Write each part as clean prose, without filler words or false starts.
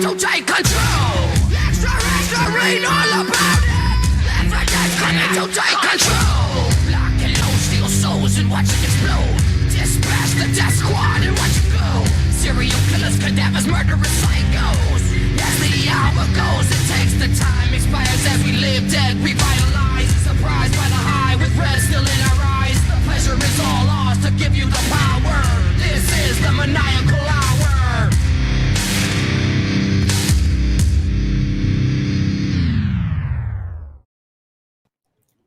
to take control. Extra, read all about it. Left 4 Dead coming to take control. Lock and load, steal souls and watch it explode. Dispatch the death squad and watch it go. Serial killers, cadavers, murderous psychos. As the hour goes, it takes the time. Expires as we live dead, revitalized. Surprised by the high with red still in our eyes. The pleasure is all ours to give you the power. This is the maniacal hour.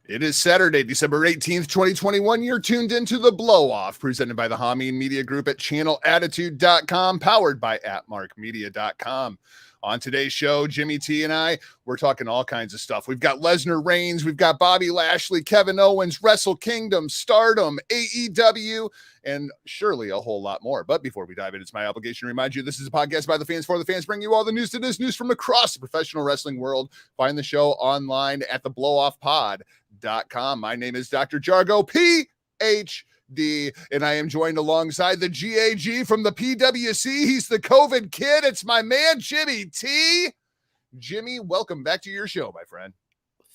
It is Saturday, December 18th, 2021. You're tuned into The Blow-Off, presented by the Hameen Media Group at channelattitude.com, powered by atmarkmedia.com. On today's show, Jimmy T and I, we're talking all kinds of stuff. We've got Lesnar Reigns, we've got Bobby Lashley, Kevin Owens, Wrestle Kingdom, Stardom, AEW, and surely a whole lot more. But before we dive in, it's my obligation to remind you this is a podcast by the fans for the fans, bringing you all the news to this news from across the professional wrestling world. Find the show online at theblowoffpod.com. My name is Dr. Jargo, PhD, and I am joined alongside the GAG from the PWC. He's the COVID kid. It's my man, Jimmy T. Jimmy, welcome back to your show, my friend.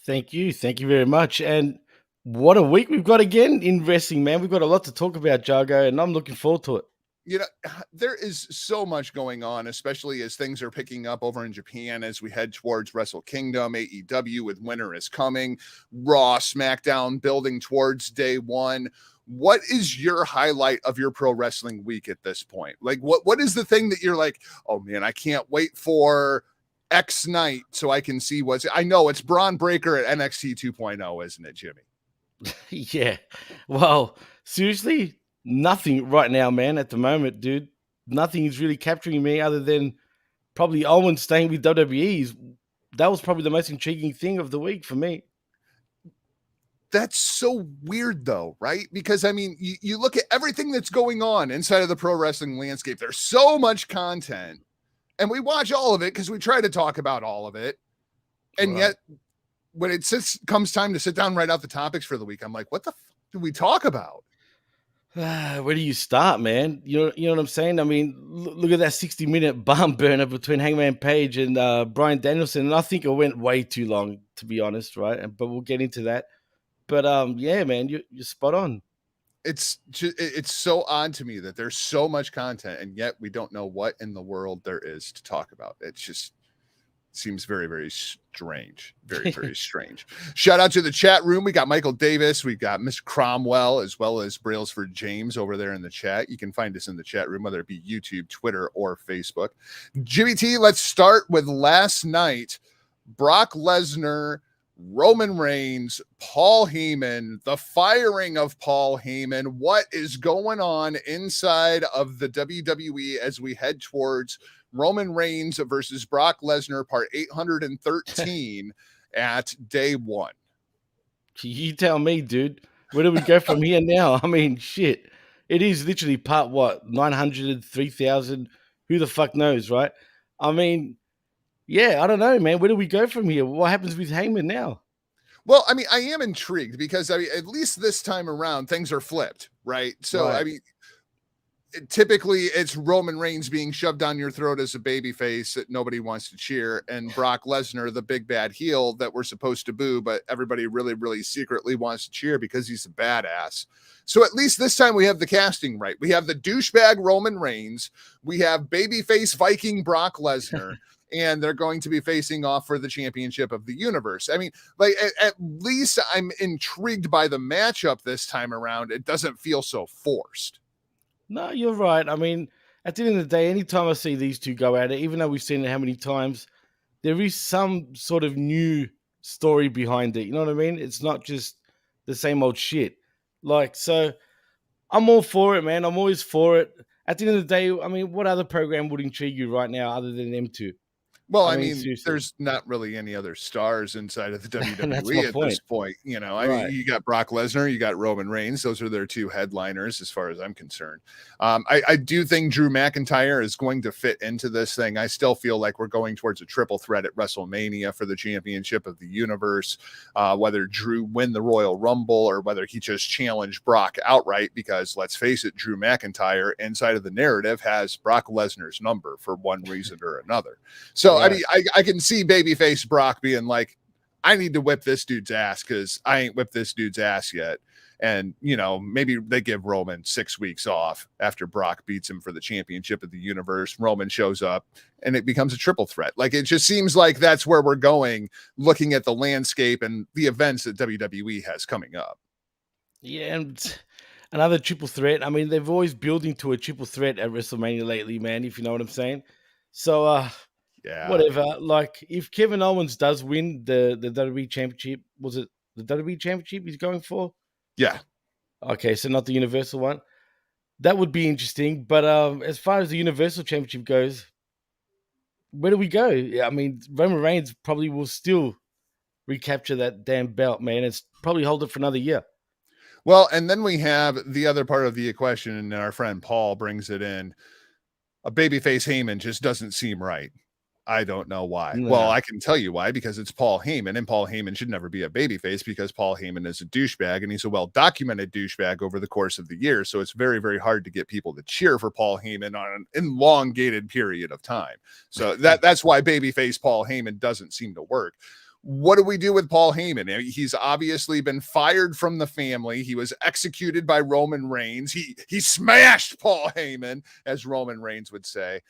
Thank you. Thank you very much. And what a week we've got again in wrestling, man. We've got a lot to talk about, Jargo, and I'm looking forward to it. You know, there is so much going on, especially as things are picking up over in Japan as we head towards Wrestle Kingdom, AEW with Winter is Coming, Raw, SmackDown building towards day one. What is your highlight of your pro wrestling week at this point? Like, what is the thing that you're like, oh man, I can't wait for X night so I can see what's, I know it's Braun Breaker at NXT 2.0, isn't it, Jimmy? Yeah. Well, seriously, nothing right now, man, at the moment, dude. Nothing is really capturing me other than probably Owen staying with WWE. That was probably the most intriguing thing of the week for me. That's so weird though, right? Because I mean, you look at everything that's going on inside of the pro wrestling landscape. There's so much content and we watch all of it because we try to talk about all of it. And Right. yet when it comes time to sit down and write out the topics for the week, I'm like, what the do we talk about? Where do you start, man? You know what I'm saying? I mean, look at that 60-minute barn burner between Hangman Page and Bryan Danielson. And I think it went way too long, to be honest, right? But we'll get into that. But yeah, man, you're spot on. It's so odd to me that there's so much content and yet we don't know what in the world there is to talk about. It's just seems very, very strange. Very, very strange. Shout out to the chat room. We got Michael Davis. We got Mr. Cromwell, as well as Brailsford James over there in the chat. You can find us in the chat room, whether it be YouTube, Twitter, or Facebook. Jimmy T, let's start with last night. Brock Lesnar, Roman Reigns, Paul Heyman, the firing of Paul Heyman. What is going on inside of the WWE as we head towards Roman Reigns versus Brock Lesnar, part 813 at day one? You tell me, dude. Where do we go from here now? I mean, shit. It is literally part, 903,000? Who the fuck knows, right? I mean, yeah, I don't know, man. Where do we go from here? What happens with Heyman now? Well, I mean, I am intrigued because, I mean, at least this time around, things are flipped, right? So, Right. I mean, typically it's Roman Reigns being shoved down your throat as a babyface that nobody wants to cheer, and Brock Lesnar, the big bad heel that we're supposed to boo, but everybody really, really secretly wants to cheer because he's a badass. So at least this time we have the casting right. We have the douchebag Roman Reigns. We have babyface Viking Brock Lesnar. And they're going to be facing off for the championship of the universe. I mean, like, at least I'm intrigued by the matchup this time around. It doesn't feel so forced. No, you're right. I mean, at the end of the day, anytime I see these two go at it, even though we've seen it how many times, there is some sort of new story behind it. You know what I mean? It's not just the same old shit. Like, so I'm all for it, man. I'm always for it. At the end of the day, I mean, what other program would intrigue you right now other than them two? Well, I I mean, mean, seriously. there's not really any other stars inside of the And that's my WWE at this point. point. I mean, Right. you got Brock Lesnar, you got Roman Reigns. Those are their two headliners, as far as I'm concerned. I do think Drew McIntyre is going to fit into this thing. I still feel like we're going towards a triple threat at WrestleMania for the championship of the universe. Whether Drew win the Royal Rumble or whether he just challenged Brock outright, because let's face it, Drew McIntyre inside of the narrative has Brock Lesnar's number for one reason or another. So, I Right. mean, I can see babyface Brock being like, I need to whip this dude's ass because I ain't whipped this dude's ass yet. And, maybe they give Roman 6 weeks off after Brock beats him for the championship of the universe. Roman shows up and it becomes a triple threat. Like, it just seems like that's where we're going, looking at the landscape and the events that WWE has coming up. Yeah, and another triple threat. I mean, they've always building to a triple threat at WrestleMania lately, man, if you know what I'm saying. So Yeah. whatever. Like if Kevin Owens does win the WWE championship, was it the WWE championship he's going for? Yeah. Okay, so not the Universal one. That would be interesting. But as far as the Universal Championship goes, where do we go? Yeah, I mean, Roman Reigns probably will still recapture that damn belt, man. It's probably hold it for another year. Well, and then we have the other part of the equation, and our friend Paul brings it in. A babyface Heyman just doesn't seem right. I don't know why. Well, Nah. I can tell you why, because it's Paul Heyman, and Paul Heyman should never be a babyface because Paul Heyman is a douchebag, and he's a well-documented douchebag over the course of the year. So it's very, very hard to get people to cheer for Paul Heyman on an elongated period of time. So that's why babyface Paul Heyman doesn't seem to work. What do we do with Paul Heyman? He's obviously been fired from the family. He was executed by Roman Reigns. He smashed Paul Heyman, as Roman Reigns would say.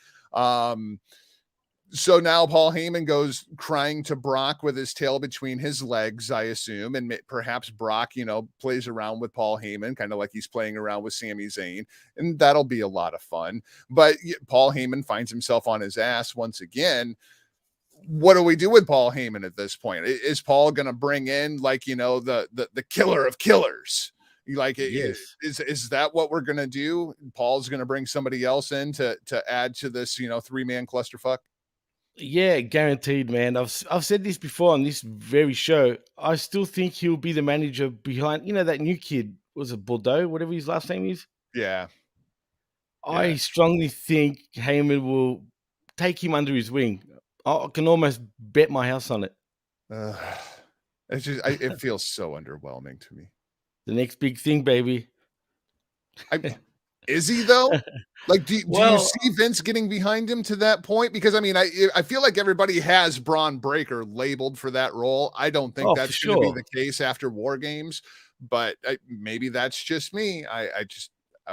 So now Paul Heyman goes crying to Brock with his tail between his legs, I assume. And perhaps Brock, plays around with Paul Heyman, kind of like he's playing around with Sami Zayn. And that'll be a lot of fun. But Paul Heyman finds himself on his ass once again. What do we do with Paul Heyman at this point? Is Paul going to bring in the killer of killers? Yes. Is that what we're going to do? Paul's going to bring somebody else in to add to this, 3-man clusterfuck. Yeah, guaranteed, man. I've said this before on this very show. I still think he'll be the manager behind, that new kid. Was it Bordeaux, whatever his last name is? Yeah. I strongly think Heyman will take him under his wing. I can almost bet my house on it. It's just, it feels so underwhelming to me. The next big thing, baby. Is he though? Like, do you Well, see Vince getting behind him to that point? Because I mean, I feel like everybody has Braun Breaker labeled for that role. I don't think oh, for that's going to be sure. the case after War Games, but maybe that's just me. I just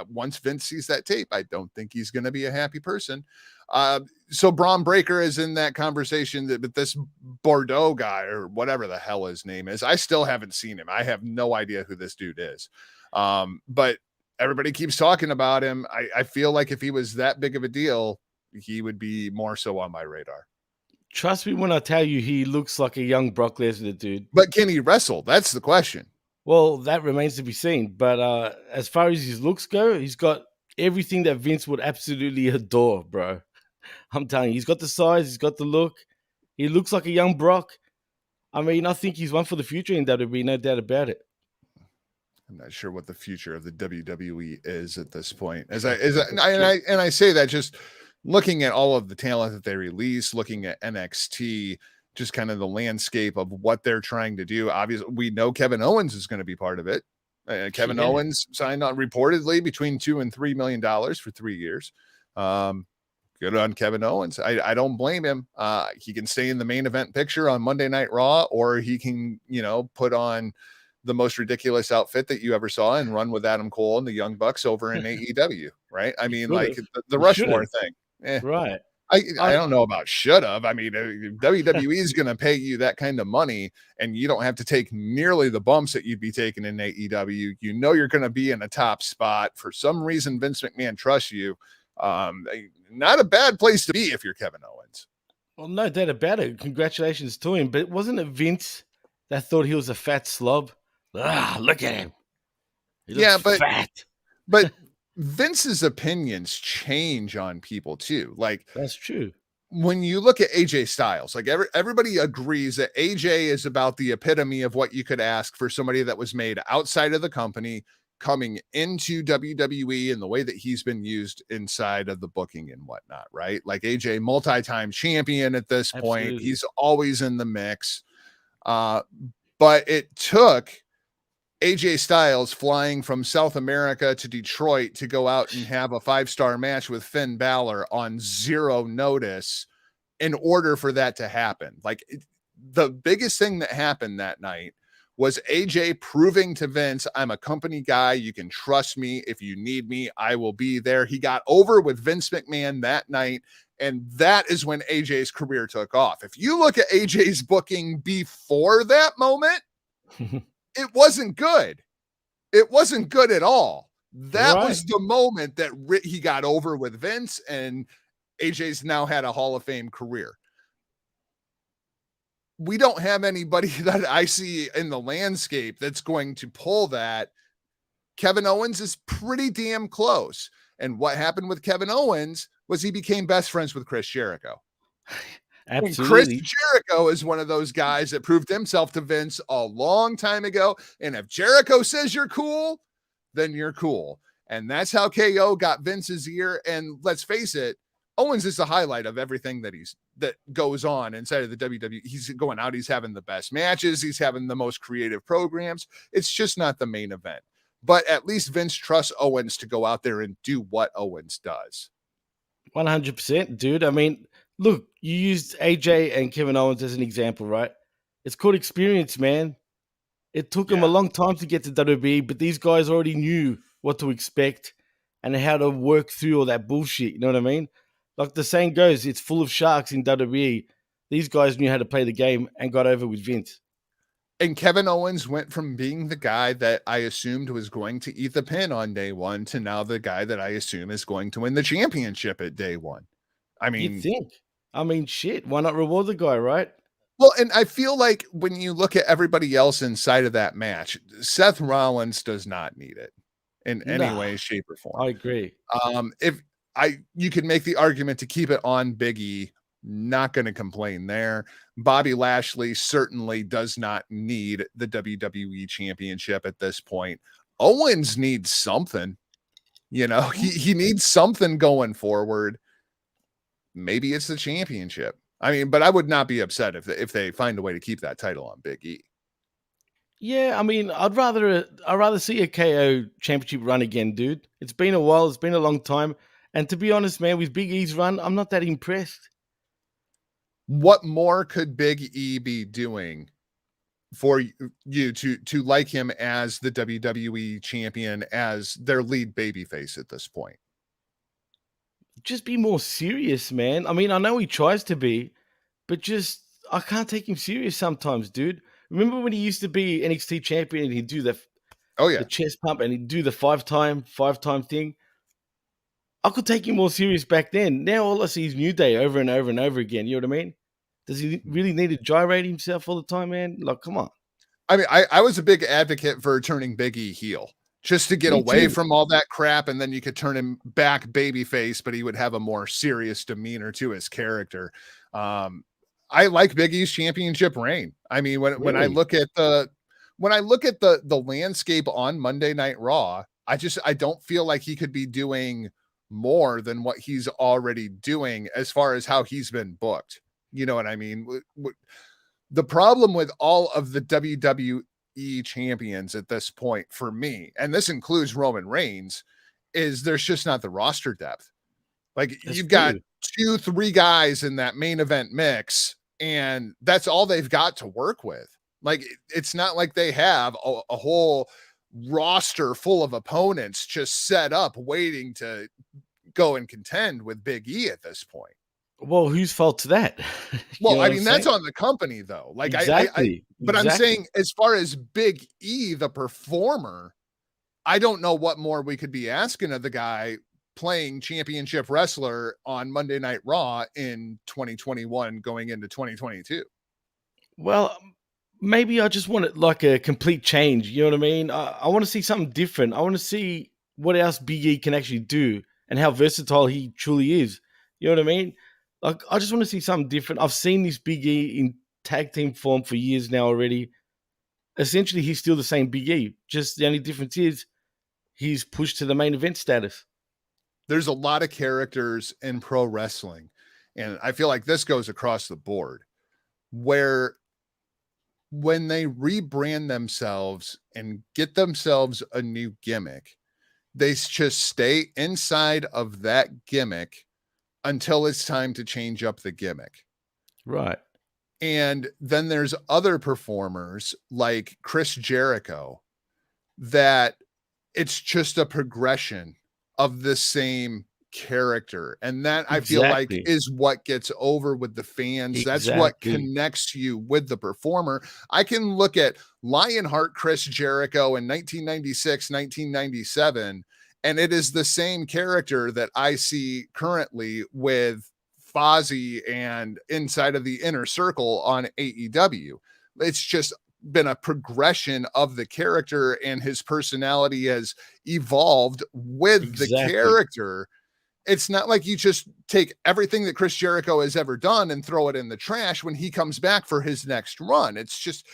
once Vince sees that tape, I don't think he's going to be a happy person. So Braun Breaker is in that conversation but this Bordeaux guy or whatever the hell his name is. I still haven't seen him. I have no idea who this dude is. But everybody keeps talking about him. I feel like if he was that big of a deal, he would be more so on my radar. Trust me when I tell you he looks like a young Brock Lesnar, dude. But can he wrestle? That's the question. Well, that remains to be seen. But as far as his looks go, he's got everything that Vince would absolutely adore, bro. I'm telling you, he's got the size, he's got the look. He looks like a young Brock. I mean, I think he's one for the future in WWE, no doubt about it. I'm not sure what the future of the WWE is at this point. I say that just looking at all of the talent that they release, looking at NXT, just kind of the landscape of what they're trying to do. Obviously, we know Kevin Owens is going to be part of it. Kevin Owens signed on reportedly between $2 and $3 million for 3 years. Good on Kevin Owens. I don't blame him. He can stay in the main event picture on Monday Night Raw, or he can, put on the most ridiculous outfit that you ever saw and run with Adam Cole and the Young Bucks over in AEW, right? I mean, like the Rushmore thing. Right. I don't know about should have. I mean, WWE is going to pay you that kind of money, and you don't have to take nearly the bumps that you'd be taking in AEW. You know you're going to be in a top spot. For some reason, Vince McMahon trusts you. Not a bad place to be if you're Kevin Owens. Well, no doubt about it. Congratulations to him. But wasn't it Vince that thought he was a fat slob? Look at him. He looks fat. But Vince's opinions change on people too. Like, that's true. when you look at AJ Styles, like everybody agrees that AJ is about the epitome of what you could ask for somebody that was made outside of the company coming into WWE and the way that he's been used inside of the booking and whatnot, right? Like AJ, multi-time champion at this point. Absolutely. He's always in the mix. But it took AJ Styles flying from South America to Detroit to go out and have a 5-star match with Finn Balor on zero notice in order for that to happen. Like the biggest thing that happened that night was AJ proving to Vince, I'm a company guy. You can trust me. If you need me, I will be there. He got over with Vince McMahon that night. And that is when AJ's career took off. If you look at AJ's booking before that moment, it wasn't good. It wasn't good at all. That was the moment that he got over with Vince, and AJ's now had a Hall of Fame career. We don't have anybody that I see in the landscape that's going to pull that. Kevin Owens is pretty damn close. And what happened with Kevin Owens was he became best friends with Chris Jericho. Absolutely. And Chris Jericho is one of those guys that proved himself to Vince a long time ago. And if Jericho says you're cool, then you're cool. And that's how KO got Vince's ear. And let's face it, Owens is the highlight of everything that goes on inside of the WWE. He's going out. He's having the best matches. He's having the most creative programs. It's just not the main event. But at least Vince trusts Owens to go out there and do what Owens does. 100%, dude. I mean, look, you used AJ and Kevin Owens as an example, right? It's called experience, man. It took them a long time to get to WWE, but these guys already knew what to expect and how to work through all that bullshit. You know what I mean? Like the saying goes, it's full of sharks in WWE. These guys knew how to play the game and got over with Vince. And Kevin Owens went from being the guy that I assumed was going to eat the pin on day one to now the guy that I assume is going to win the championship at day one. I mean, you think? I mean, shit. Why not reward the guy, right? Well, and I feel like when you look at everybody else inside of that match, Seth Rollins does not need it in any way, shape, or form. I agree. You could make the argument to keep it on Big E, not going to complain there. Bobby Lashley certainly does not need the WWE championship at this point. Owens needs something, he needs something going forward. Maybe it's the championship. I mean, but I would not be upset if they find a way to keep that title on Big E. Yeah, I mean, I'd rather see a KO championship run again, dude. It's been a while. It's been a long time. And to be honest, man, with Big E's run, I'm not that impressed. What more could Big E be doing for you to like him as the WWE champion, as their lead babyface at this point? Just be more serious, man. I mean, I know he tries to be, but just I can't take him serious sometimes, dude. Remember when he used to be NXT champion and he'd do the chest pump and he'd do the five-time thing? I could take him more serious back then. Now all I see is New Day over and over and over again. You know what I mean? Does he really need to gyrate himself all the time, man? Like, come on. I mean, I was a big advocate for turning Big E heel just to get away from all that crap, and then you could turn him back babyface, but he would have a more serious demeanor to his character. I like Big E's championship reign. I mean, when I look at the landscape on Monday Night Raw, I don't feel like he could be doing more than what he's already doing as far as how he's been booked. You know what I mean? The problem with all of the WWE champions at this point for me, and this includes Roman Reigns, is there's just not the roster depth. Like you've got 2-3 guys in that main event mix, and that's all they've got to work with. Like it's not like they have a whole roster full of opponents just set up waiting to go and contend with Big E at this point. Well, whose fault's that? Well, I mean, that's on the company though. Like exactly. But I'm saying as far as Big E, the performer, I don't know what more we could be asking of the guy playing championship wrestler on Monday Night Raw in 2021 going into 2022. Well, maybe I just want it like a complete change. You know what I mean? I want to see something different. I want to see what else Big E can actually do and how versatile he truly is. You know what I mean? Like, I just want to see something different. I've seen this Big E in tag team form for years now already. Essentially, he's still the same Big E. Just the only difference is he's pushed to the main event status. There's a lot of characters in pro wrestling, and I feel like this goes across the board, where when they rebrand themselves and get themselves a new gimmick, they just stay inside of that gimmick until it's time to change up the gimmick. Right. And then there's other performers like Chris Jericho that it's just a progression of the same character. And that I feel like Exactly. is what gets over with the fans. That's what Exactly. connects you with the performer. I can look at Lionheart Chris Jericho in 1996, 1997, and it is the same character that I see currently with Fozzy and inside of the Inner Circle on AEW. It's just been a progression of the character, and his personality has evolved with the Exactly. character. It's not like you just take everything that Chris Jericho has ever done and throw it in the trash when he comes back for his next run. It's just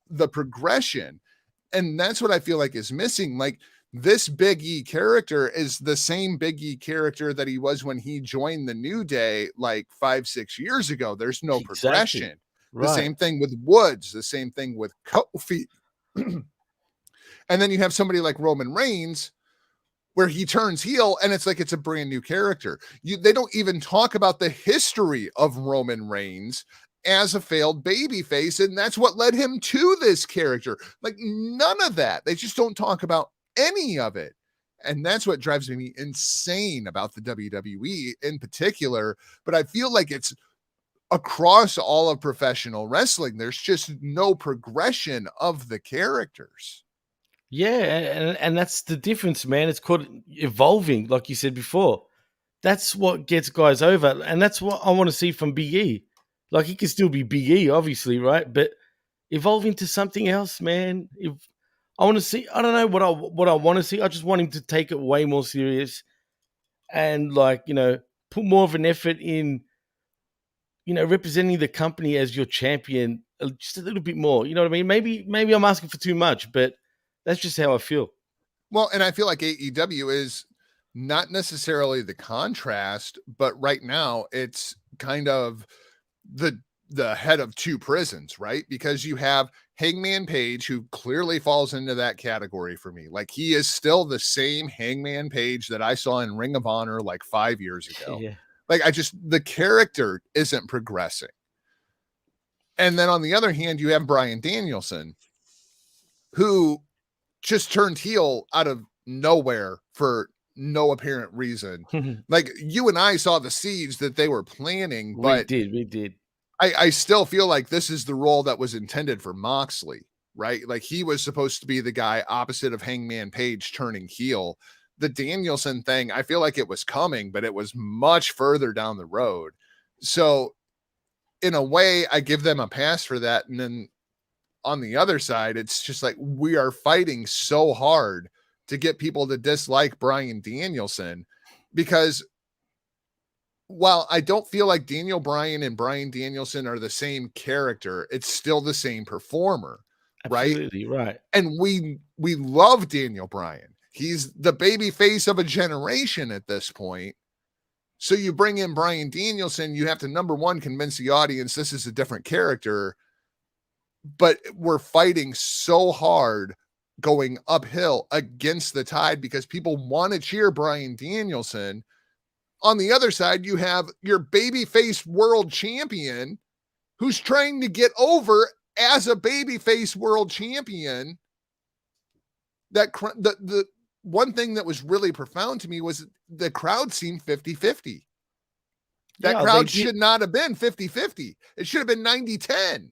the progression. And that's what I feel like is missing. Like, this Big E character is the same Big E character that he was when he joined the New Day like 5-6 years ago. There's no Exactly. progression. The Right. same thing with Woods, the same thing with Kofi. And then you have somebody like Roman Reigns where he turns heel and it's like it's a brand new character. They don't even talk about the history of Roman Reigns as a failed babyface, and that's what led him to this character. Like, none of that. They just don't talk about any of it. And that's what drives me insane about the WWE in particular. But I feel like it's across all of professional wrestling. There's just no progression of the characters. Yeah, and that's the difference, man. It's called evolving, like you said before. That's what gets guys over, and that's what I want to see from Big E. Like, he can still be Big E, obviously, right? But evolve into something else, man. If I want to see, I don't know what I want to see. I just want him to take it way more serious and, like, put more of an effort in, representing the company as your champion just a little bit more. You know what I mean? Maybe I'm asking for too much, but that's just how I feel. Well, and I feel like AEW is not necessarily the contrast, but right now it's kind of the head of two prisons, right? Because you have Hangman Page, who clearly falls into that category for me. Like, he is still the same Hangman Page that I saw in Ring of Honor like 5 years ago. Yeah. Like, the character isn't progressing. And then on the other hand, you have Bryan Danielson, who just turned heel out of nowhere for no apparent reason. Like, you and I saw the seeds that they were planning, We but did. We did. I still feel like this is the role that was intended for Moxley, right? Like, he was supposed to be the guy opposite of Hangman Page turning heel. The Danielson thing, I feel like it was coming, but it was much further down the road. So in a way, I give them a pass for that. And then on the other side, it's just like, we are fighting so hard to get people to dislike Bryan Danielson, because while I don't feel like Daniel Bryan and Bryan Danielson are the same character, it's still the same performer, right? Absolutely right. And we love Daniel Bryan. He's the baby face of a generation at this point. So you bring in Bryan Danielson, you have to, number one, convince the audience this is a different character. But we're fighting so hard going uphill against the tide because people want to cheer Bryan Danielson. On the other side, you have your babyface world champion who's trying to get over as a babyface world champion. That the one thing that was really profound to me was the crowd seemed 50-50. That Yeah, they crowd did. should not have been 50-50. It should have been 90-10.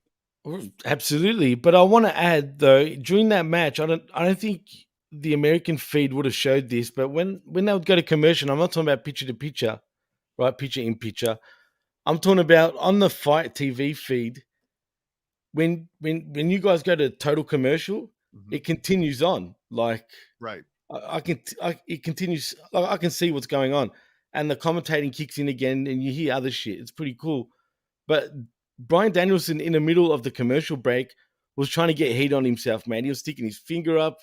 Absolutely. But I want to add, though, during that match, I don't think the American feed would have showed this, but when they would go to commercial, I'm not talking about picture to picture, right? Picture in picture. I'm talking about on the Fight TV feed. When you guys go to total commercial, it continues on. Like, Right. it continues. Like, I can see what's going on. and the commentating kicks in again, and you hear other shit. It's pretty cool. But Brian Danielson, in the middle of the commercial break, was trying to get heat on himself, man. He was sticking his finger up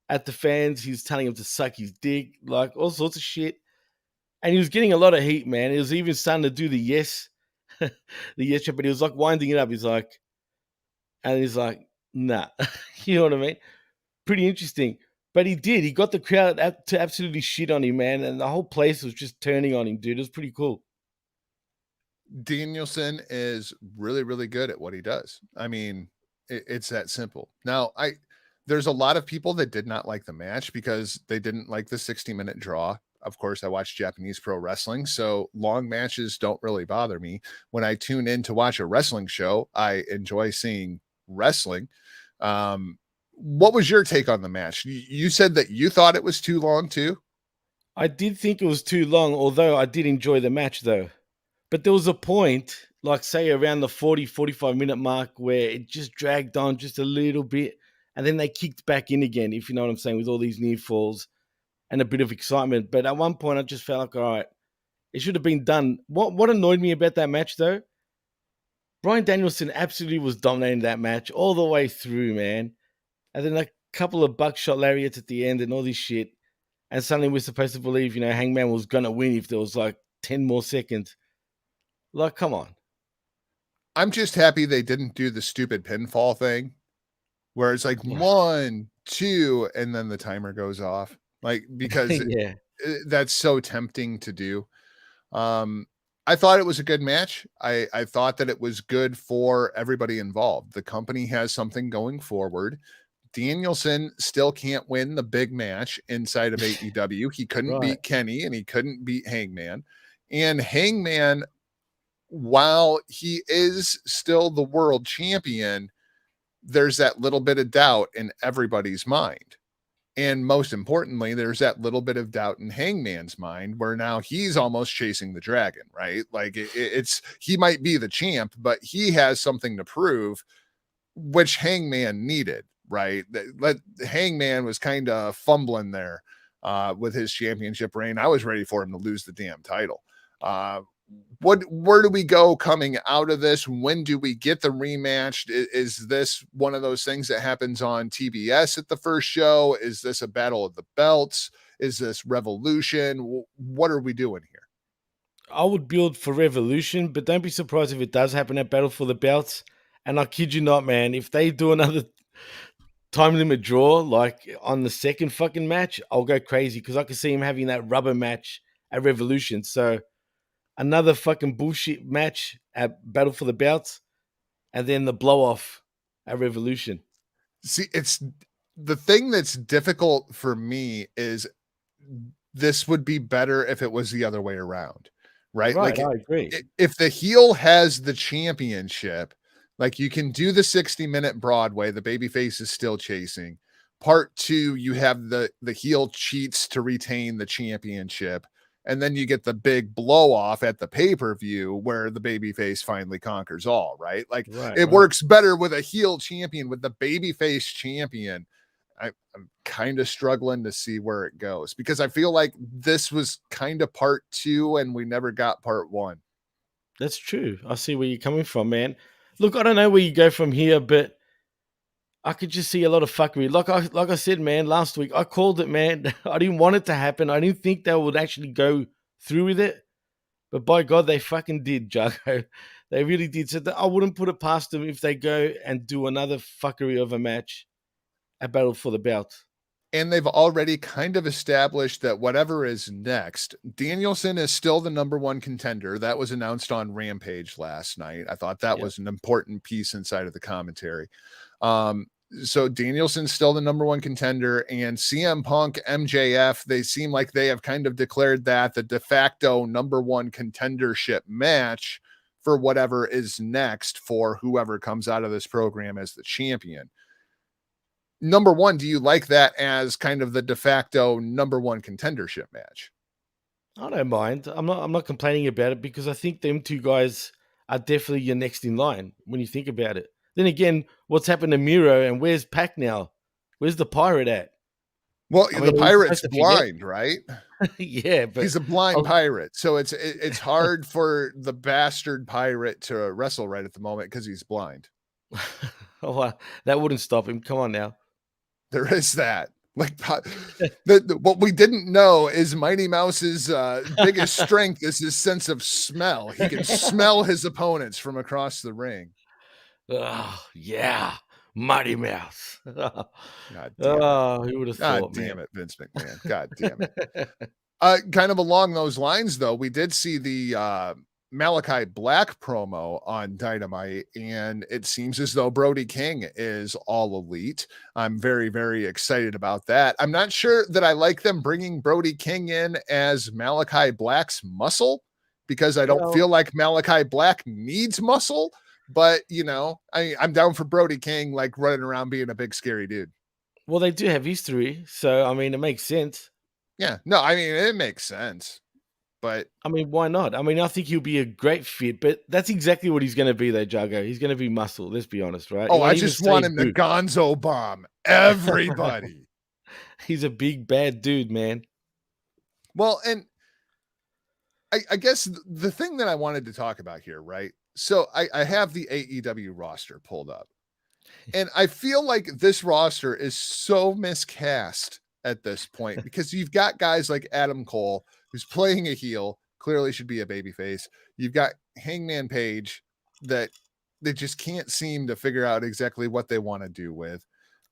at the fans. He was telling them to suck his dick, like all sorts of shit. And he was getting a lot of heat, man. He was even starting to do the yes, the yes, but he was like winding it up. He's like, nah, you know what I mean? Pretty interesting. But he did. He got the crowd to absolutely shit on him, man. And the whole place was just turning on him, dude. It was pretty cool. Danielson is really, really good at what he does. I mean, it's that simple. Now, there's a lot of people that did not like the match because they didn't like the 60-minute draw. Of course, I watch Japanese pro wrestling, so long matches don't really bother me. When I tune in to watch a wrestling show, I enjoy seeing wrestling. What was your take on the match? You said that you thought it was too long too. I did think it was too long, although I did enjoy the match, though. But there was a point, like say around the 45 minute mark, where it just dragged on just a little bit. And then they kicked back in again, if you know what I'm saying, with all these near falls and a bit of excitement. But at one point, I just felt like, all right, it should have been done. What annoyed me about that match, though, Brian Danielson absolutely was dominating that match all the way through, man. And then a couple of buckshot lariats at the end and all this shit. And suddenly we're supposed to believe, Hangman was going to win if there was like 10 more seconds. Like, come on. I'm just happy they didn't do the stupid pinfall thing where it's like 1, 2, and then the timer goes off. Like, because yeah, that's so tempting to do. I thought it was a good match. I thought that it was good for everybody involved. The company has something going forward. Danielson still can't win the big match inside of AEW. He couldn't beat Kenny and he couldn't beat Hangman. And Hangman, while he is still the world champion, there's that little bit of doubt in everybody's mind. And most importantly, there's that little bit of doubt in Hangman's mind where now he's almost chasing the dragon, right? Like it's he might be the champ, but he has something to prove, which Hangman needed, right? Hangman was kind of fumbling there with his championship reign. I was ready for him to lose the damn title. Where do we go coming out of this? When do we get the rematch? Is this one of those things that happens on TBS at the first show? Is this a battle of the belts? Is this Revolution? What are we doing here? I would build for Revolution, but don't be surprised if it does happen at Battle for the Belts. And I kid you not, man, if they do another time limit draw like on the second fucking match, I'll go crazy because I can see him having that rubber match at Revolution. So another fucking bullshit match at Battle for the Belts, and then the blow off at Revolution. See, it's the thing that's difficult for me is this would be better if it was the other way around, right? Like, I agree. If the heel has the championship, like you can do the 60-minute Broadway, the babyface is still chasing. Part 2, you have the heel cheats to retain the championship. And then you get the big blow off at the pay-per-view where the babyface finally conquers all, right? Like it works better with a heel champion, with the babyface champion. I'm kind of struggling to see where it goes because I feel like this was kind of part 2 and we never got part 1. That's true. I see where you're coming from, man. Look, I don't know where you go from here, but I could just see a lot of fuckery. Like I said, man, last week, I called it, man. I didn't want it to happen. I didn't think they would actually go through with it. But by God, they fucking did, Jago. They really did. So I wouldn't put it past them if they go and do another fuckery of a match at Battle for the Belt. And they've already kind of established that whatever is next, Danielson is still the number 1 contender. That was announced on Rampage last night. I thought that was an important piece inside of the commentary. So Danielson's still the number 1 contender, and CM Punk, MJF, they seem like they have kind of declared that the de facto number 1 contendership match for whatever is next for whoever comes out of this program as the champion. Number 1, do you like that as kind of the de facto number 1 contendership match? I don't mind. I'm not complaining about it because I think them two guys are definitely your next in line when you think about it. Then again, what's happened to Miro and where's Pac now? Where's the pirate at? Well, I the mean, are we pirate's supposed to forget? blind, right? Yeah, but He's a blind oh, pirate, so it's hard for the bastard pirate to wrestle right at the moment because he's blind. oh, that wouldn't stop him. Come on now. There is that. Like what we didn't know is Mighty Mouse's biggest strength is his sense of smell. He can smell his opponents from across the ring. Oh, yeah. Mighty Mouse. God damn it. Oh, who would have God thought, damn man? it, Vince McMahon. God damn it. Kind of along those lines, though, we did see the Malachi Black promo on Dynamite, and it seems as though Brody King is all elite. I'm very, very excited about that. I'm not sure that I like them bringing Brody King in as Malachi Black's muscle because I don't Well, feel like Malachi Black needs muscle. But I'm down for Brody King, like running around being a big scary dude. well, they do have history, so I mean, it makes sense. Yeah, no, I mean it makes sense, but I mean, why not? I mean, I think he'll be a great fit, but that's exactly what he's going to be, though, Jago. He's going to be muscle. Let's be honest, right? He oh, I won't even just say want him to dude. Gonzo bomb everybody. He's a big bad dude, man. Well, and I guess the thing that I wanted to talk about here, right? So I have the AEW roster pulled up, and I feel like this roster is so miscast at this point because you've got guys like Adam Cole, who's playing a heel, clearly should be a babyface. You've got Hangman Page that they just can't seem to figure out exactly what they want to do with.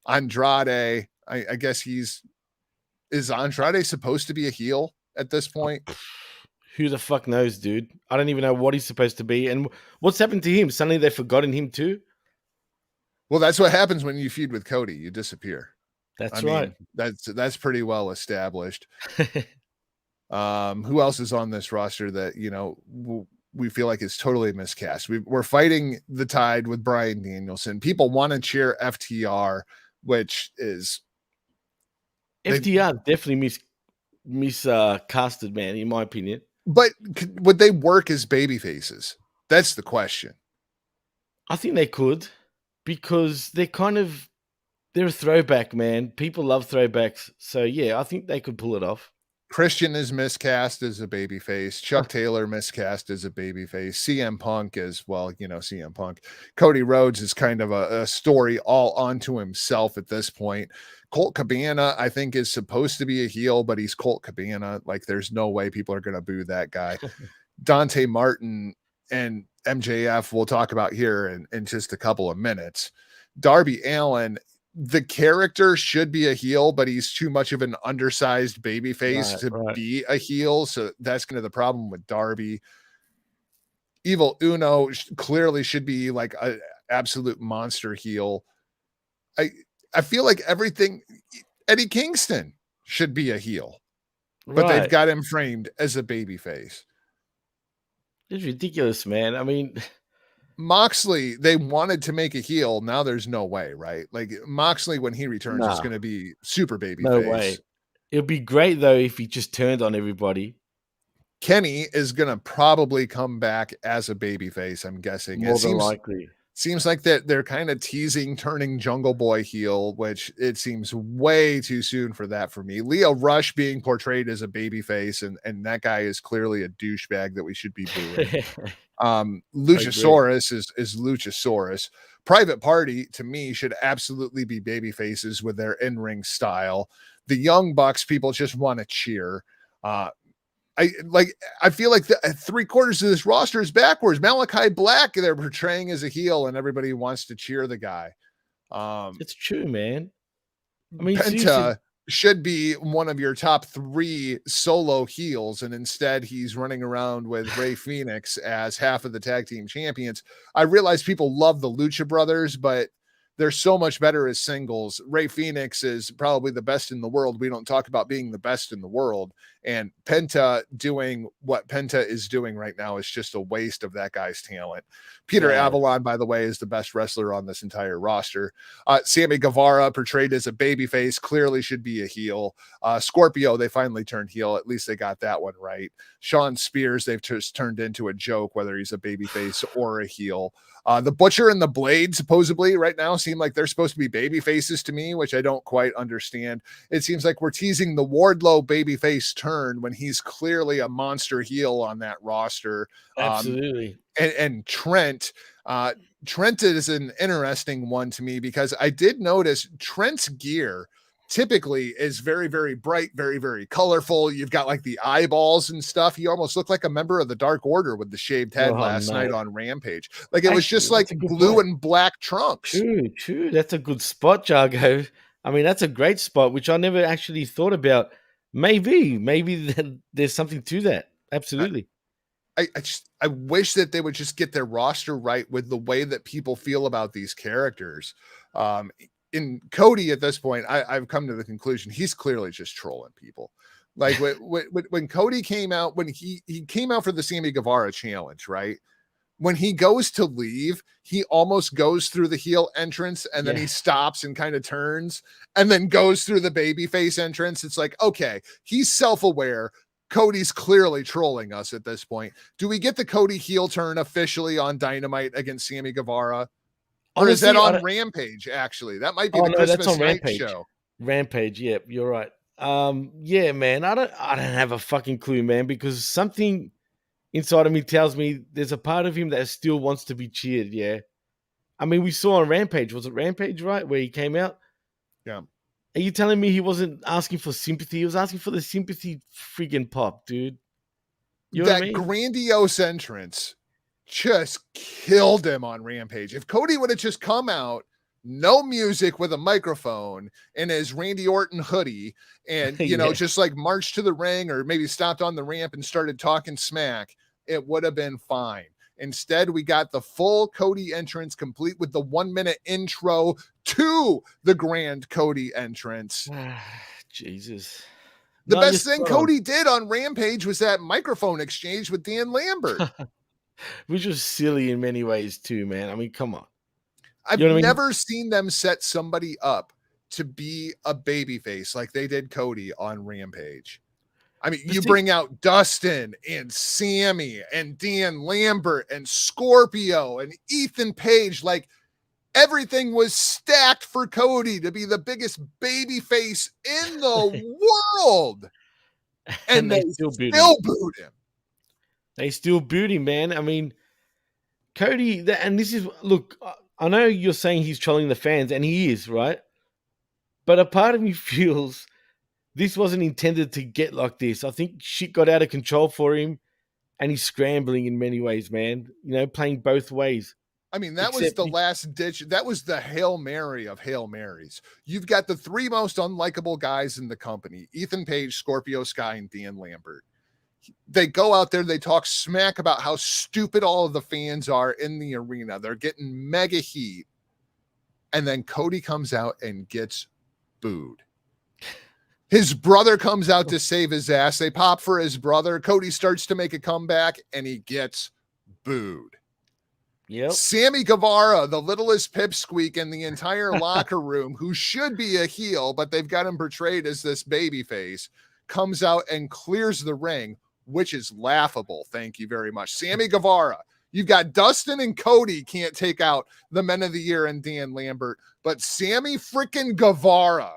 Andrade, I guess is Andrade supposed to be a heel at this point? Who the fuck knows, dude? I don't even know what he's supposed to be. And what's happened to him? Suddenly they've forgotten him too? Well, that's what happens when you feud with Cody. You disappear. That's I right. mean, that's pretty well established. Who else is on this roster that we feel like is totally miscast? We're fighting the tide with Bryan Danielson. People want to cheer FTR, which is FTR definitely miscasted, man, in my opinion. but would they work as baby faces? That's the question. I think they could because they're a throwback, man. People love throwbacks. So yeah, I think they could pull it off. Christian is miscast as a babyface. Chuck Taylor miscast as a babyface. CM Punk as well, CM Punk. Cody Rhodes is kind of a story all onto himself at this point. Colt Cabana, I think, is supposed to be a heel, but he's Colt Cabana. Like, there's no way people are going to boo that guy. Dante Martin and MJF we'll talk about here in just a couple of minutes. Darby Allin, the character should be a heel, but he's too much of an undersized baby face to be a heel. So that's kind of the problem with Darby. Evil Uno clearly should be like an absolute monster heel. I feel like everything. Eddie Kingston should be a heel, but they've got him framed as a baby face. It's ridiculous, man. I mean, Moxley, they wanted to make a heel. Now there's no way, right? Like Moxley, when he returns, is going to be super baby no face. way. It'd be great though if he just turned on everybody. Kenny is going to probably come back as a baby face, I'm guessing. More than likely. Seems like that they're kind of teasing turning Jungle Boy heel, which it seems way too soon for that for me. Leo Rush being portrayed as a baby face, and that guy is clearly a douchebag that we should be booing. Luchasaurus is Luchasaurus. Private Party, to me, should absolutely be baby faces with their in-ring style. The Young Bucks, people just want to cheer. I feel like 3/4 of this roster is backwards. Malachi Black, they're portraying as a heel, and everybody wants to cheer the guy. It's true, man. I mean, Penta should be one of your top 3 solo heels, and instead he's running around with Rey Fenix as half of the tag team champions. I realize people love the Lucha Brothers, but they're so much better as singles. Rey Fenix is probably the best in the world. We don't talk about being the best in the world. And Penta doing what Penta is doing right now is just a waste of that guy's talent. Peter Avalon, by the way, is the best wrestler on this entire roster. Sammy Guevara, portrayed as a babyface, clearly should be a heel. Scorpio, they finally turned heel. At least they got that one right. Sean Spears, they've just turned into a joke, whether he's a babyface or a heel. The Butcher and the Blade, supposedly, right now, seem seem like they're supposed to be baby faces to me, which I don't quite understand. It seems like we're teasing the Wardlow babyface turn when he's clearly a monster heel on that roster. Absolutely. And Trent is an interesting one to me because I did notice Trent's gear typically is very, very bright, very, very colorful. You've got like the eyeballs and stuff. He almost looked like a member of the Dark Order with the shaved head last night on Rampage. Like it was just like blue and black trunks. True. That's a good spot, Jargo. I mean, that's a great spot, which I never actually thought about. Maybe there's something to that. Absolutely. I wish that they would just get their roster right with the way that people feel about these characters. In Cody at this point, I've come to the conclusion he's clearly just trolling people. Like when Cody came out, when he came out for the Sammy Guevara challenge, right? When he goes to leave, he almost goes through the heel entrance and then he stops and kind of turns and then goes through the babyface entrance. It's like, okay, he's self-aware. Cody's clearly trolling us at this point. Do we get the Cody heel turn officially on Dynamite against Sammy Guevara? Or honestly, is that on Rampage, actually? That might be the Christmas night show. Rampage, yeah, you're right. Yeah, man, I don't have a fucking clue, man, because something inside of me tells me there's a part of him that still wants to be cheered, yeah. I mean, we saw on Rampage, was it Rampage, right, where he came out? Yeah. Are you telling me he wasn't asking for sympathy? He was asking for the sympathy friggin' pop, dude. You know that what I mean? Grandiose entrance just killed him on Rampage. If Cody would have just come out, no music with a microphone in his Randy Orton hoodie and, you know, just like marched to the ring or maybe stopped on the ramp and started talking smack, it would have been fine. Instead, we got the full Cody entrance complete with the 1-minute intro to the grand Cody entrance. Jesus. The best thing Cody did on Rampage was that microphone exchange with Dan Lambert. Which was silly in many ways too, man. I mean, come on. I've never seen them set somebody up to be a babyface like they did Cody on Rampage. I mean, you bring out Dustin and Sammy and Dan Lambert and Scorpio and Ethan Page. Like everything was stacked for Cody to be the biggest babyface in the world. And they still booed him. They still booed him, man. I mean, Cody, and this is, look, I know you're saying he's trolling the fans, and he is, right? But a part of me feels this wasn't intended to get like this. I think shit got out of control for him, and he's scrambling in many ways, man. You know, playing both ways. I mean, that was the last ditch. That was the Hail Mary of Hail Marys. You've got the three most unlikable guys in the company, Ethan Page, Scorpio Sky, and Dan Lambert. They go out there, they talk smack about how stupid all of the fans are in the arena. They're getting mega heat. And then Cody comes out and gets booed. His brother comes out to save his ass. They pop for his brother. Cody starts to make a comeback and he gets booed. Yep. Sammy Guevara, the littlest pipsqueak in the entire locker room, who should be a heel, but they've got him portrayed as this baby face, comes out and clears the ring, which is laughable. Thank you very much. Sammy Guevara. You've got Dustin and Cody can't take out the Men of the Year and Dan Lambert, but Sammy freaking Guevara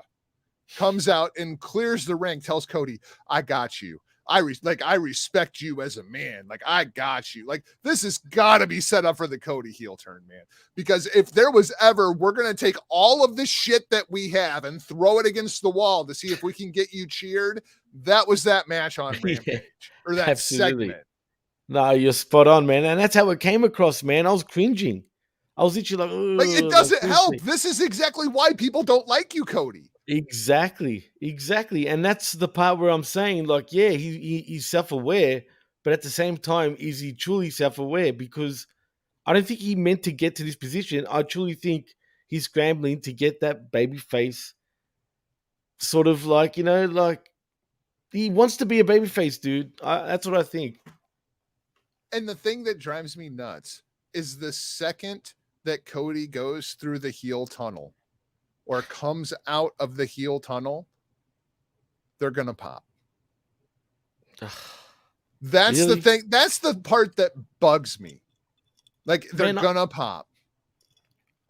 comes out and clears the ring, tells Cody, I got you. I respect you as a man. Like, I got you. Like, this has got to be set up for the Cody heel turn, man. Because if there was ever, we're going to take all of the shit that we have and throw it against the wall to see if we can get you cheered. That was that match on Rampage or that segment. No, you're spot on, man. And that's how it came across, man. I was cringing. I was literally like it doesn't help. This is exactly why people don't like you, Cody. Exactly. And that's the part where I'm saying, like, yeah, he's self-aware, but at the same time, is he truly self-aware? Because I don't think he meant to get to this position. I truly think he's scrambling to get that baby face sort of like, you know, like he wants to be a baby face, dude. That's what I think. And the thing that drives me nuts is the second that Cody goes through the heel tunnel or comes out of the heel tunnel, they're going to pop. That's really? The thing. That's the part that bugs me. Like, they're going to pop.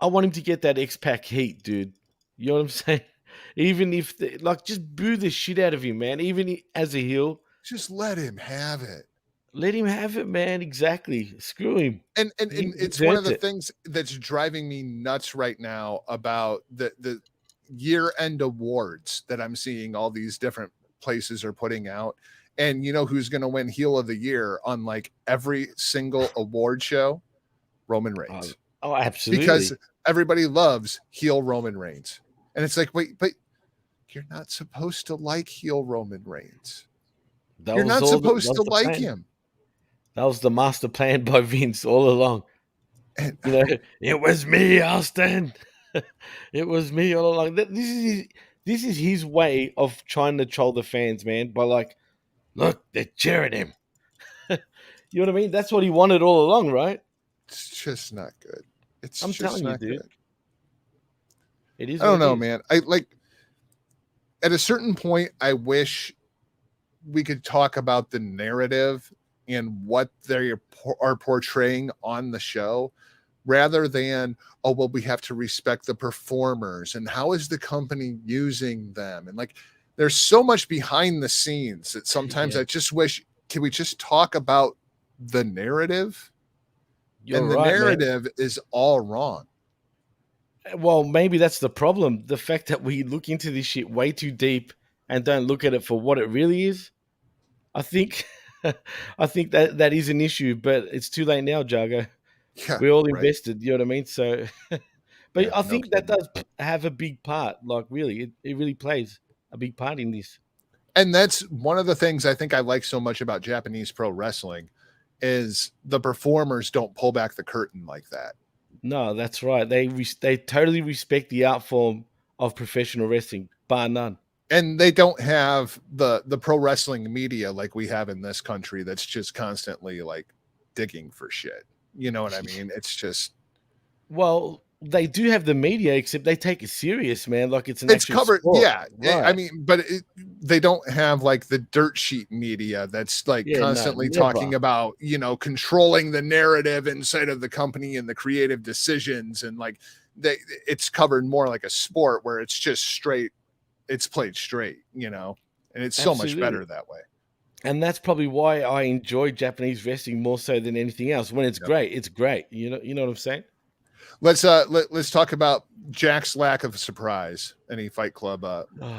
I want him to get that X-Pac heat, dude. You know what I'm saying? Even if, just boo the shit out of him, man. Even as a heel, Just let him have it. let him have it, man. Exactly. Screw him. And He it's one of earned the it. things that's driving me nuts right now about the year-end awards that I'm seeing all these different places are putting out. And you know who's going to win heel of the year on like every single award show? Roman Reigns. Oh, Because absolutely. everybody loves heel Roman Reigns. And it's like, wait, but you're not supposed to like heel Roman Reigns. That You're was not all. That supposed to was the like plan. him. That was the master plan by Vince all along. And You know, it was me, Austin. It was me all along. This is his way of trying to troll the fans, man. By like, look, they're cheering him. You know what I mean? That's what he wanted all along, right? it's just not good. It's I'm just telling you, not dude. good. It is I what don't it know, is. man. I like at a certain point, I wish we could talk about the narrative and what they are portraying on the show rather than, oh, well, we have to respect the performers and how is the company using them. And like, there's so much behind the scenes that sometimes Yeah, I just wish, can we just talk about the narrative? you're And the right, man. narrative is all wrong. Well, maybe that's the problem. The fact that we look into this shit way too deep and don't look at it for what it really is. I think, I think that is an issue, but it's too late now, Jago. Yeah, We're all right. invested. You know what I mean? So, Yeah, but I no think that kidding. does have a big part. Like, really, it really plays a big part in this. And that's one of the things I think I like so much about Japanese pro wrestling is the performers don't pull back the curtain like that. No, that's right. They totally respect the art form of professional wrestling, bar none. And they don't have the pro wrestling media like we have in this country that's just constantly like digging for shit. You know what I mean? It's just Well, they do have the media, except they take it serious, man. Like it's an it's actual covered. sport, Yeah. I right? mean, but they don't have like the dirt sheet media that's like Yeah, no, constantly never. talking about, you know, controlling the narrative inside of the company and the creative decisions. And like it's covered more like a sport where it's just straight, it's played straight, you know, and it's so much better Absolutely. that way. And that's probably why I enjoy Japanese wrestling more so than anything else. When it's Yep. great, it's great. You know what I'm saying? Let's talk about Jack's lack of surprise. Any Fight Club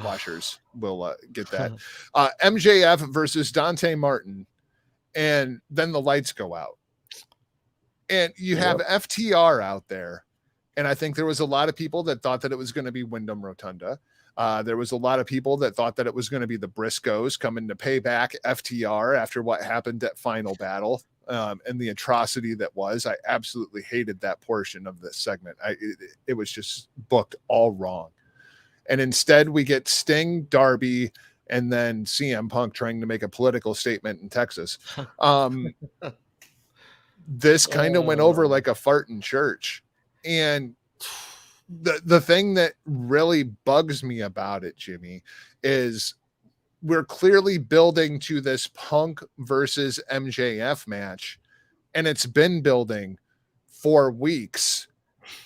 watchers will get that. MJF versus Dante Martin, and then the lights go out, and you have Yep. FTR out there, and I think there was a lot of people that thought that it was going to be Wyndham Rotunda. There was a lot of people that thought that it was going to be the Briscoes coming to pay back FTR after what happened at Final Battle. And the atrocity that was. I absolutely hated that portion of this segment. It was just booked all wrong. And instead, we get Sting, Darby, and then CM Punk trying to make a political statement in Texas. This kind of went over like a fart in church. And the thing that really bugs me about it, Jimmy, is we're clearly building to this Punk versus MJF match, and it's been building for weeks,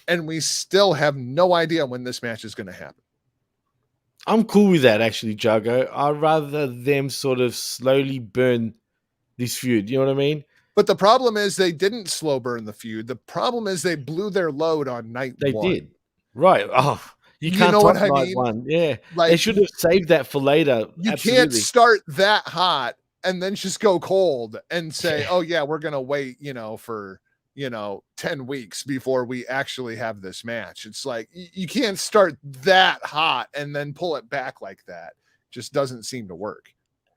and we still have no idea when this match is going to happen. I'm cool with that, actually, Jago. I'd rather them sort of slowly burn this feud. You know what I mean? But the problem is they didn't slow burn the feud. The problem is they blew their load on night They one. did. Right. Oh, you You can't know what top I night mean? one. Yeah. They Like should have saved that for later. you can't Absolutely. start that hot and then just go cold and say, Yeah. oh yeah, we're going to wait, for 10 weeks before we actually have this match. It's like you can't start that hot and then pull it back like that. Just doesn't seem to work.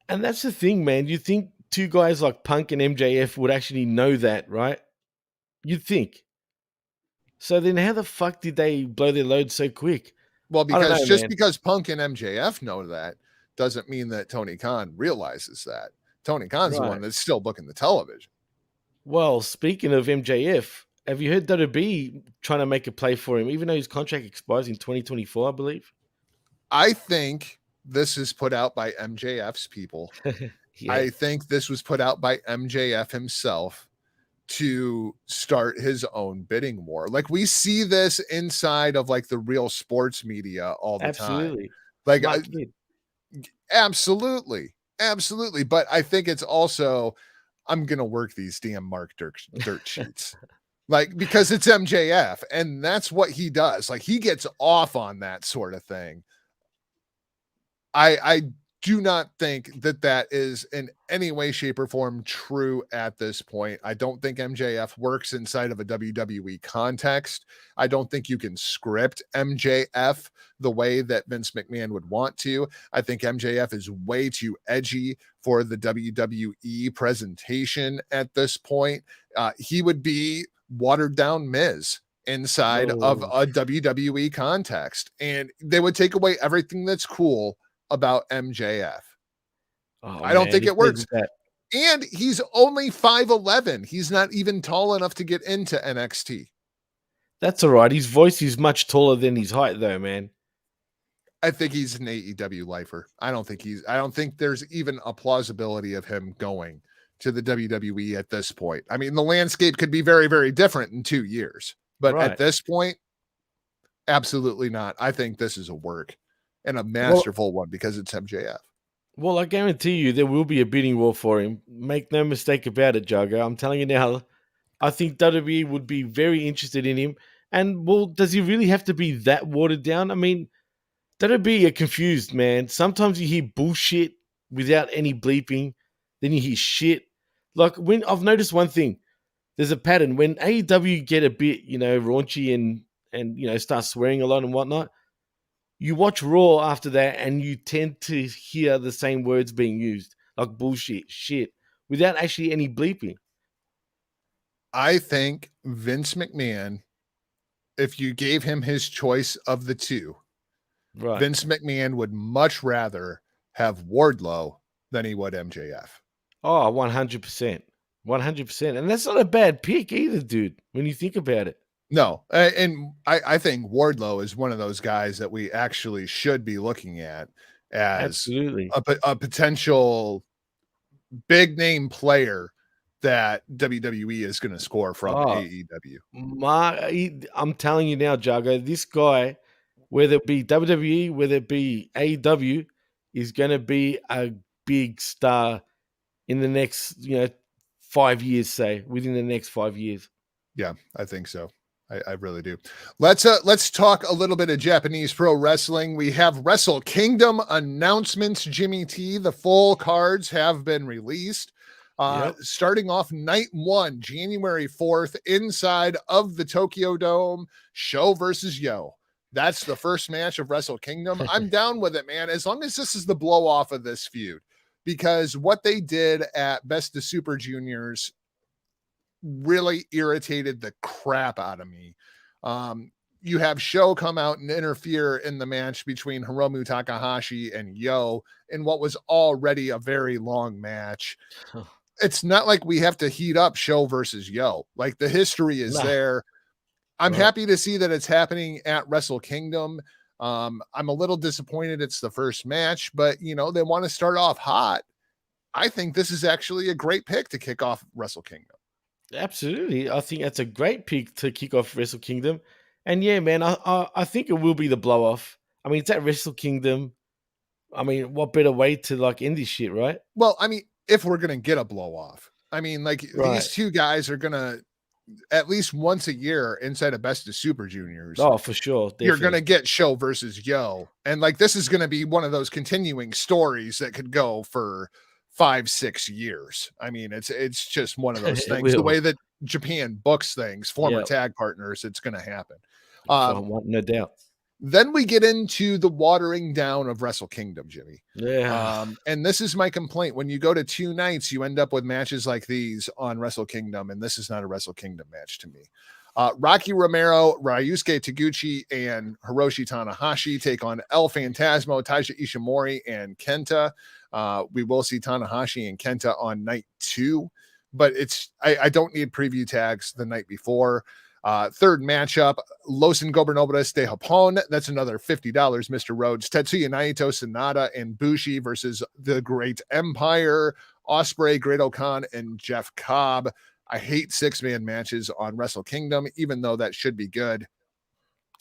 And that's the thing, man. You think two guys like Punk and MJF would actually know that, right? You'd think. So then how the fuck did they blow their load so quick? Well, I don't because know, just man. because Punk and MJF know that doesn't mean that Tony Khan realizes that. Tony Khan's the Right. one that's still booking the television. Well, speaking of MJF, have you heard WWE trying to make a play for him, even though his contract expires in 2024, I believe? I think this is put out by MJF's people. Yeah. I think this was put out by MJF himself to start his own bidding war. Like we see this inside of like the real sports media all the time. Absolutely. Like Smart kid. absolutely. Absolutely. But I think it's also I'm going to work these damn Mark dirt sheets. Like because it's MJF and that's what he does. Like he gets off on that sort of thing. I do not think that is in any way, shape, or form true at this point. I don't think MJF works inside of a WWE context. I don't think you can script MJF the way that Vince McMahon would want to. I think MJF is way too edgy for the WWE presentation at this point. He would be watered down Miz inside of a WWE context, and they would take away everything that's cool about MJF. I don't think it works. And he's only 5'11". He's not even tall enough to get into NXT. That's all right. His voice is much taller than his height, though, man. I think he's an AEW lifer. I don't think there's even a plausibility of him going to the WWE at this point. I mean, the landscape could be very, very different in 2 years, but at this point, absolutely not. I think this is a work. And a masterful one because it's MJF. Well, I guarantee you there will be a bidding war for him. Make no mistake about it, Jago. I'm telling you now, I think WWE would be very interested in him. And, well, does he really have to be that watered down? I mean, WWE are confused, man. Sometimes you hear bullshit without any bleeping. Then you hear shit. Like, when I've noticed one thing. There's a pattern. When AEW get a bit, raunchy and start swearing a lot and whatnot, you watch Raw after that and you tend to hear the same words being used, like bullshit, shit, without actually any bleeping. I think Vince McMahon, if you gave him his choice of the two, Vince McMahon would much rather have Wardlow than he would MJF. Oh, 100%. 100%. And that's not a bad pick either, dude, when you think about it. No, and I think Wardlow is one of those guys that we actually should be looking at as absolutely a potential big name player that WWE is going to score from AEW. I'm telling you now, Jago, this guy, whether it be WWE, whether it be AEW, is going to be a big star in the next, 5 years, say, within the next 5 years. Yeah, I think so. I really do. Let's talk a little bit of Japanese pro wrestling. We have Wrestle Kingdom announcements, Jimmy T. The full cards have been released. Starting off night 1, January 4th, inside of the Tokyo Dome, Show versus Yo. That's the first match of Wrestle Kingdom. I'm down with it, man, as long as this is the blow off of this feud, because what they did at Best of Super Juniors really irritated the crap out of me. You have Show come out and interfere in the match between Hiromu Takahashi and Yo in what was already a very long match. It's not like we have to heat up Show versus Yo. Like the history is there. I'm happy to see that it's happening at Wrestle Kingdom. I'm a little disappointed it's the first match, but they want to start off hot. I think this is actually a great pick to kick off Wrestle Kingdom. Absolutely. I think that's a great pick to kick off Wrestle Kingdom. And yeah, man, I think it will be the blow off. I mean, it's at Wrestle Kingdom. I mean, what better way to end this shit, right? Well, I mean, if we're going to get a blow off, I mean, these two guys are going to at least once a year inside of Best of Super Juniors. Oh, for sure. Definitely. You're going to get Show versus Yo. And this is going to be one of those continuing stories that could go for 5-6 years. I mean, it's just one of those things. The way that Japan books things, former tag partners, it's going to happen. No doubt. Then we get into the watering down of Wrestle Kingdom, Jimmy. Yeah. And this is my complaint. When you go to 2 nights, you end up with matches like these on Wrestle Kingdom, and this is not a Wrestle Kingdom match to me. Rocky Romero, Ryusuke Taguchi, and Hiroshi Tanahashi take on El Phantasmo, Taiji Ishimori, and Kenta. We will see Tanahashi and Kenta on night 2, but I don't need preview tags the night before. Third matchup, Los Ingobernables de Japón. That's another $50, Mr. Rhodes. Tetsuya Naito, Sonata, and Bushi versus the Great Empire, Ospreay, Great O'Khan, and Jeff Cobb. I hate 6-man matches on Wrestle Kingdom, even though that should be good.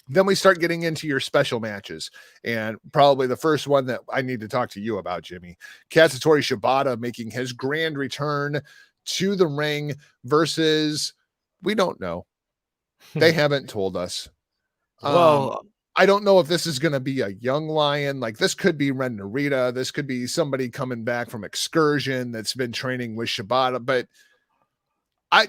Then we start getting into your special matches. And probably the first one that I need to talk to you about, Jimmy, Kazutori Shibata making his grand return to the ring versus, we don't know. They haven't told us. Well, I don't know if this is going to be a young lion. Like, this could be Ren Narita. This could be somebody coming back from excursion that's been training with Shibata. But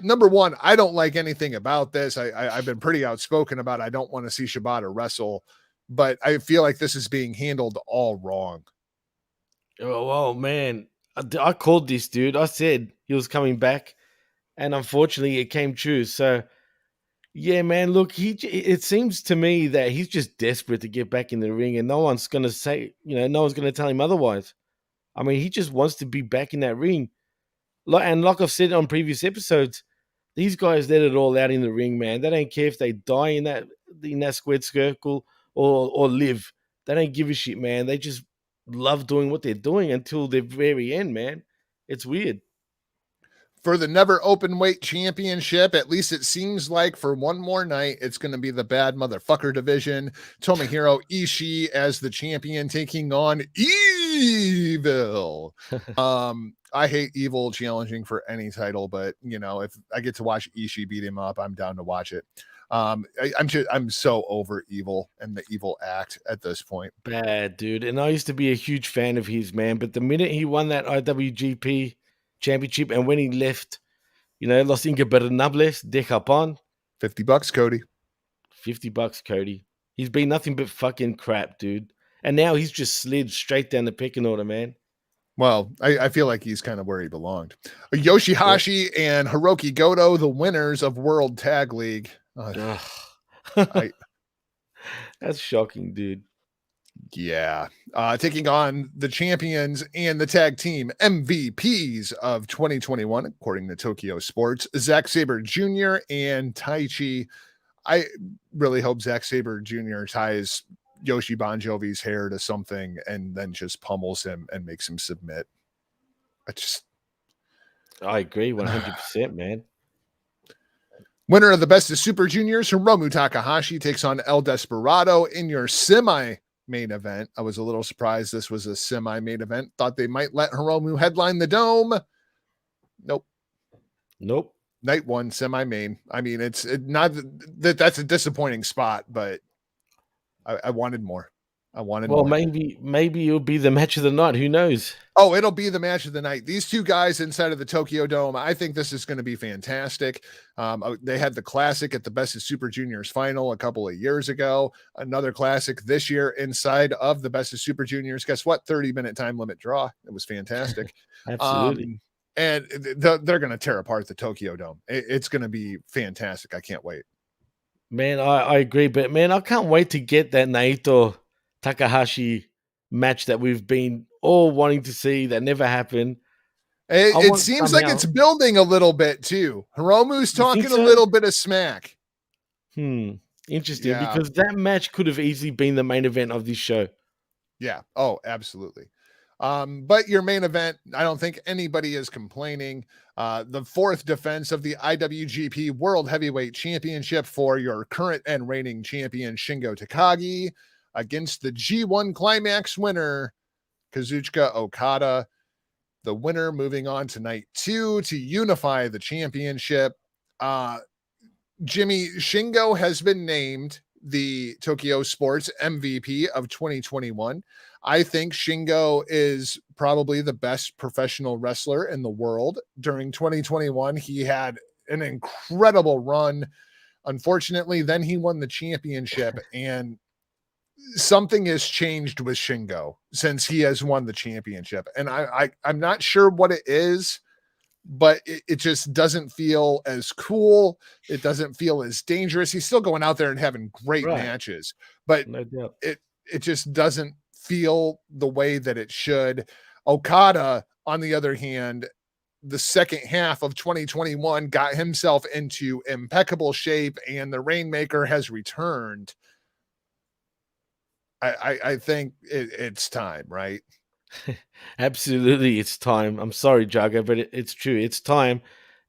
number one, I don't like anything about this. I've been pretty outspoken about I don't want to see Shibata wrestle, but I feel like this is being handled all wrong. oh man, I called this dude. I said he was coming back, and unfortunately, it came true. So, yeah, man. Look, it seems to me that he's just desperate to get back in the ring, and no one's gonna say, no one's gonna tell him otherwise. I mean, he just wants to be back in that ring. Like I've said on previous episodes, these guys let it all out in the ring, man. They don't care if they die in that squared circle or live. They don't give a shit, man. They just love doing what they're doing until the very end, man. It's weird. For the never open weight championship, at least it seems like for one more night, it's going to be the bad motherfucker division. Tomohiro Ishii as the champion taking on Evil. I hate Evil challenging for any title, but if I get to watch Ishii beat him up, I'm down to watch it. I'm so over Evil and the Evil act at this point. Bad, dude. And I used to be a huge fan of his, man. But the minute he won that IWGP championship and when he left, Los Ingobernables de Japón, $50, Cody. $50, Cody. He's been nothing but fucking crap, dude. And now he's just slid straight down the pecking order, man. Well, I feel like he's kind of where he belonged. Yoshihashi and Hiroki Goto, the winners of World Tag League. That's shocking, dude. Yeah. Taking on the champions and the tag team MVPs of 2021, according to Tokyo Sports, Zack Sabre Jr. and Taichi. I really hope Zack Sabre Jr. ties Yoshi Bon Jovi's hair to something and then just pummels him and makes him submit. I agree 100%, man. Winner of the Best of Super Juniors, Hiromu Takahashi takes on El Desperado in your semi-main event. I was a little surprised this was a semi-main event. Thought they might let Hiromu headline the Dome. Nope. Night one, semi-main. I mean, it's not that's a disappointing spot, but I wanted more. More. Maybe it'll be the match of the night. Who knows? Oh, it'll be the match of the night. These two guys inside of the Tokyo Dome. I think this is going to be fantastic. They had the classic at the Best of Super Juniors final a couple of years ago. Another classic this year inside of the Best of Super Juniors. Guess what? 30-minute time limit draw. It was fantastic. Absolutely. And they're going to tear apart the Tokyo Dome. It's going to be fantastic. I can't wait. Man, I agree. But, man, I can't wait to get that Naito Takahashi match that we've been all wanting to see that never happened. It seems like it's building a little bit, too. Hiromu's talking a little bit of smack. Interesting, because that match could have easily been the main event of this show. Yeah. Oh, absolutely. But your main event, I don't think anybody is complaining. The fourth defense of the IWGP World Heavyweight Championship for your current and reigning champion, Shingo Takagi, against the G1 Climax winner, Kazuchika Okada. The winner moving on to night 2 to unify the championship. Jimmy, Shingo has been named the Tokyo Sports MVP of 2021. I think Shingo is probably the best professional wrestler in the world during 2021. He had an incredible run. Unfortunately, then he won the championship, and something has changed with Shingo since he has won the championship. And I'm not sure what it is, but it just doesn't feel as cool. It doesn't feel as dangerous. He's still going out there and having great matches, but it just doesn't feel the way that it should. Okada, on the other hand, the second half of 2021 got himself into impeccable shape, and the Rainmaker has returned. I think it's time, right? Absolutely, it's time. I'm sorry, Jago, but it's true. It's time.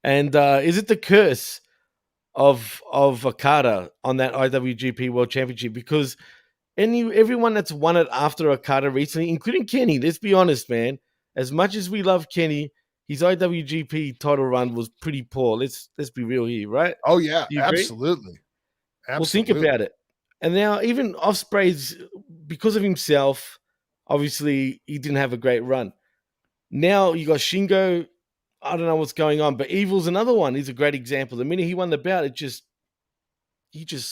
And is it the curse of Okada on that IWGP World Championship? Because everyone that's won it after Okada recently, including Kenny, let's be honest, man. As much as we love Kenny, his IWGP title run was pretty poor. Let's be real here, right? Oh yeah, Do you agree? absolutely. Well, think Absolutely. about it. And now even Ospreay's, because of himself, obviously he didn't have a great run. Now you got Shingo. I don't know what's going on, but Evil's another one. He's a great example. The minute he won the bout, he just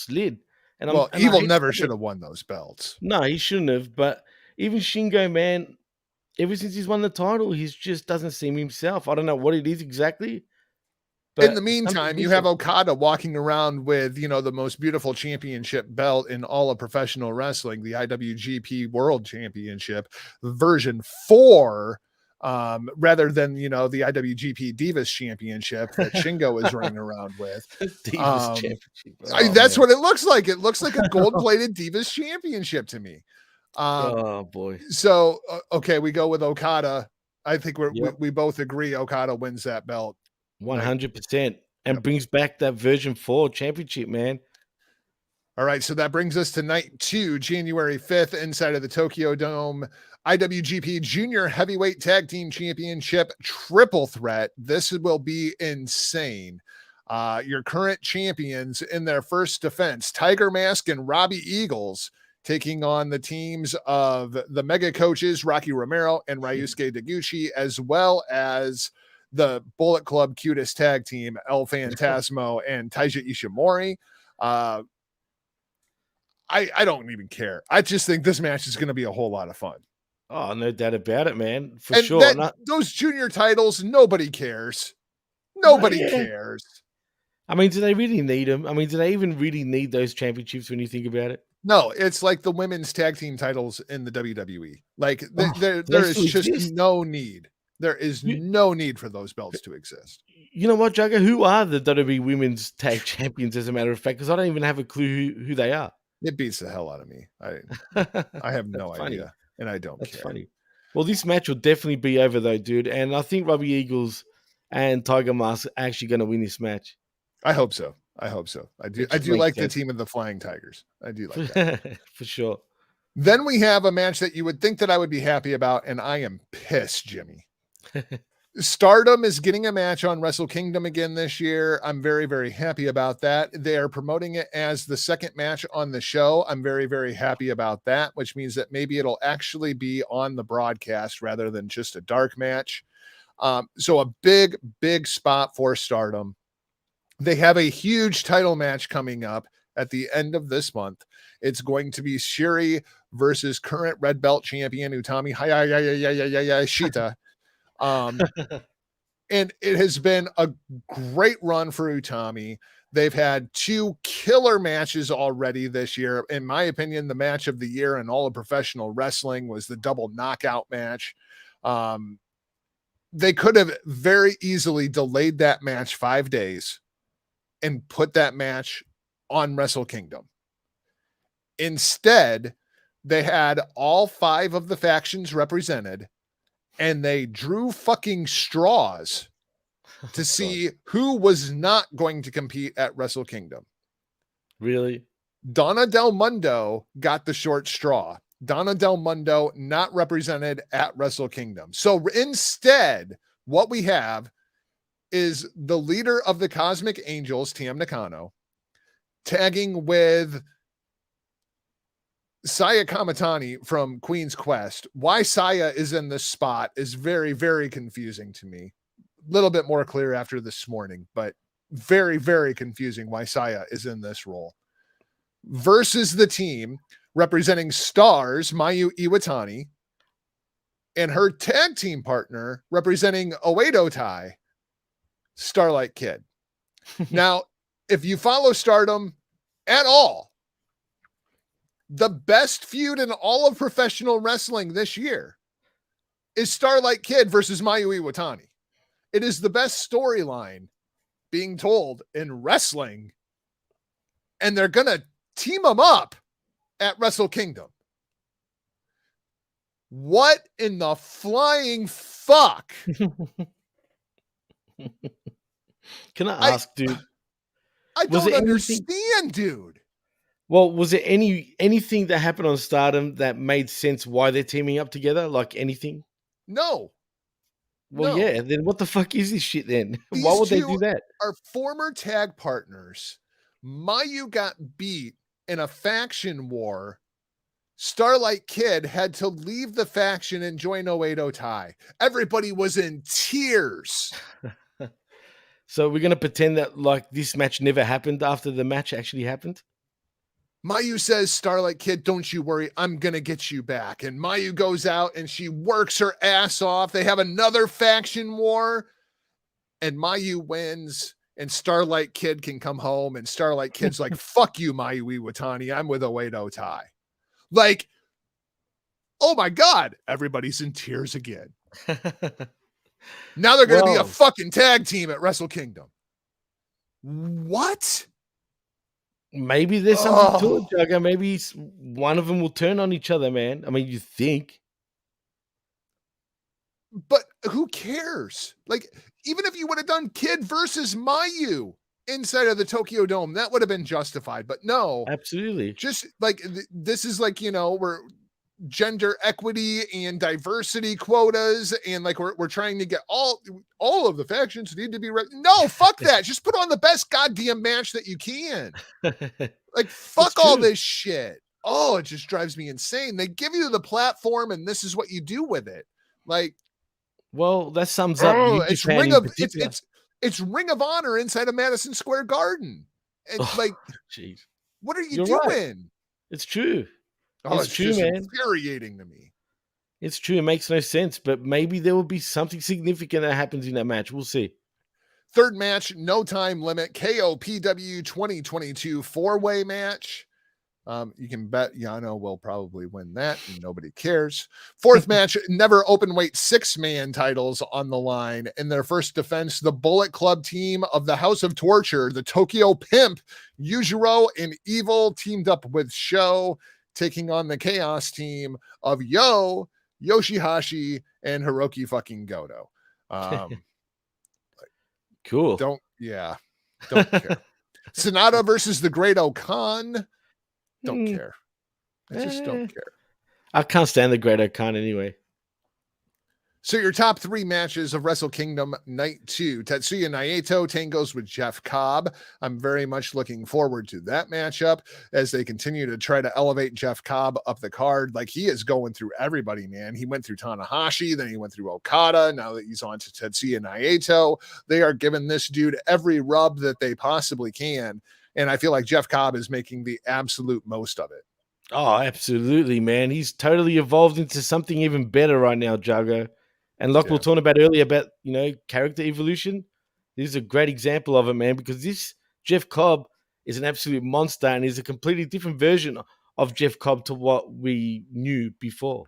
slid. And Well, I Evil hate to never say should it. have won those belts. No, he shouldn't have. But even Shingo, man, ever since he's won the title, he just doesn't seem himself. I don't know what it is exactly, In the but something's meantime, you have missing. Okada walking around with, the most beautiful championship belt in all of professional wrestling, the IWGP World Championship version 4, rather than, the IWGP Divas Championship that Shingo is running around with. Divas Um, Championship. Oh that's man. what it looks like. It looks like a gold-plated Divas Championship to me. Oh boy. So, okay, we go with Okada. I think Yep. we both agree Okada wins that belt. 100%. And Yep. brings back that version 4 championship, man. All right, so that brings us to night 2, January 5th, inside of the Tokyo Dome. IWGP Junior Heavyweight Tag Team Championship triple threat. This will be insane. Your current champions in their first defense, Tiger Mask and Robbie Eagles, taking on the teams of the mega coaches, Rocky Romero and Ryusuke Taguchi, as well as the Bullet Club cutest tag team, El Phantasmo and Taiji Ishimori. I don't even care. I just think this match is going to be a whole lot of fun. Oh, no doubt about it, man. For And sure. those junior titles, nobody cares. Nobody Yeah. cares. I mean, do they really need them? I mean, do they even really need those championships when you think about it? No, it's like the women's tag team titles in the WWE. Like Oh, there do they is still just exist? no need. There is You, no need for those belts to exist. you know what, Jugger? Who are the WWE Women's Tag Champions, as a matter of fact? Because I don't even have a clue who they are. It beats the hell out of me. I have no That's funny. idea, and I don't That's care. funny. Well, this match will definitely be over, though, dude. And I think Robbie Eagles and Tiger Mask are actually going to win this match. I hope so. I hope so. I do. It I just do makes like the sense. team of the Flying Tigers. I do like that. For sure. Then we have a match that you would think that I would be happy about, and I am pissed, Jimmy. Stardom is getting a match on Wrestle Kingdom again this year. I'm very, very happy about that. They are promoting it as the second match on the show. I'm very, very happy about that, which means that maybe it'll actually be on the broadcast rather than just a dark match. So a big, big spot for Stardom. They have a huge title match coming up at the end of this month. It's going to be Shuri versus current red belt champion Utami Hayashita. And it has been a great run for Utami. They've had 2 killer matches already this year. In my opinion, the match of the year in all of professional wrestling was the double knockout match. They could have very easily delayed that match 5 days and put that match on Wrestle Kingdom. Instead, they had all 5 of the factions represented, and they drew fucking straws to see who was not going to compete at Wrestle Kingdom. Really? Donna Del Mundo got the short straw. Donna Del Mundo not represented at Wrestle Kingdom. So instead, what we have is the leader of the Cosmic Angels, Tam Nakano, tagging with Saya Kamatani from Queen's Quest. Why Saya is in this spot is very, very confusing to me. A little bit more clear after this morning, but very, very confusing why Saya is in this role. Versus the team representing Stars, Mayu Iwatani, and her tag team partner representing Oedo Tai, Starlight Kid. Now, if you follow Stardom at all, the best feud in all of professional wrestling this year is Starlight Kid versus Mayu Iwatani. It is the best storyline being told in wrestling, and they're going to team them up at Wrestle Kingdom. What in the flying fuck Can I ask, dude? I Was don't there anything? understand, dude. Well, was there anything that happened on Stardom that made sense why they're teaming up together? Like anything? No, Well, no. yeah. Then what the fuck is this shit? Then why These would they two do that? are former tag partners. Mayu got beat in a faction war. Starlight Kid had to leave the faction and join Oedo Tai. Everybody was in tears. So we're gonna pretend that like this match never happened after the match actually happened. Mayu says, Starlight Kid, don't you worry, I'm going to get you back. And Mayu goes out and she works her ass off. They have another faction war, and Mayu wins, and Starlight Kid can come home. And Starlight Kid's like, fuck you, Mayu Iwatani. I'm with Oedo Tai. Like, oh my God, everybody's in tears again. Now they're going to be a fucking tag team at Wrestle Kingdom. What? Maybe there's something to it, Jugger. Maybe one of them will turn on each other, man. I mean, you think. But who cares? Like, even if you would have done Kid versus Mayu inside of the Tokyo Dome, that would have been justified. But no. Absolutely. Just like, this is like, you know, we're gender equity and diversity quotas, and like we're trying to get all of the factions need to be no, fuck that. Just put on the best goddamn match that you can. Like, fuck all this shit. Oh, it just drives me insane. They give you the platform and this is what you do with it. Like, well, that sums up it's Ring of Honor inside of Madison Square Garden. And like, jeez, what are you doing? Right. It's true. It's true, man. Infuriating to me. It's true. It makes no sense, but maybe there will be something significant that happens in that match. We'll see. Third match, no time limit, KOPW 2022 four-way match. You can bet Yano will probably win that, and nobody cares. Fourth match, never open weight 6-man titles on the line. In their first defense, the Bullet Club team of the House of Torture, the Tokyo Pimp, Yujiro, and Evil teamed up with Sho, taking on the Chaos team of Yoshihashi, and Hiroki fucking Goto. Cool. Don't care. Sonata versus the Great Okan. Don't care. I just don't care. I can't stand the Great Okan anyway. So your top 3 matches of Wrestle Kingdom Night 2. Tetsuya Naito tangos with Jeff Cobb. I'm very much looking forward to that matchup as they continue to try to elevate Jeff Cobb up the card. Like, he is going through everybody, man. He went through Tanahashi, then he went through Okada. Now that he's on to Tetsuya Naito, they are giving this dude every rub that they possibly can. And I feel like Jeff Cobb is making the absolute most of it. Oh, absolutely, man. He's totally evolved into something even better right now, Jago. And like we were talking about earlier about, you know, character evolution. This is a great example of it, man, because this Jeff Cobb is an absolute monster and is a completely different version of Jeff Cobb to what we knew before.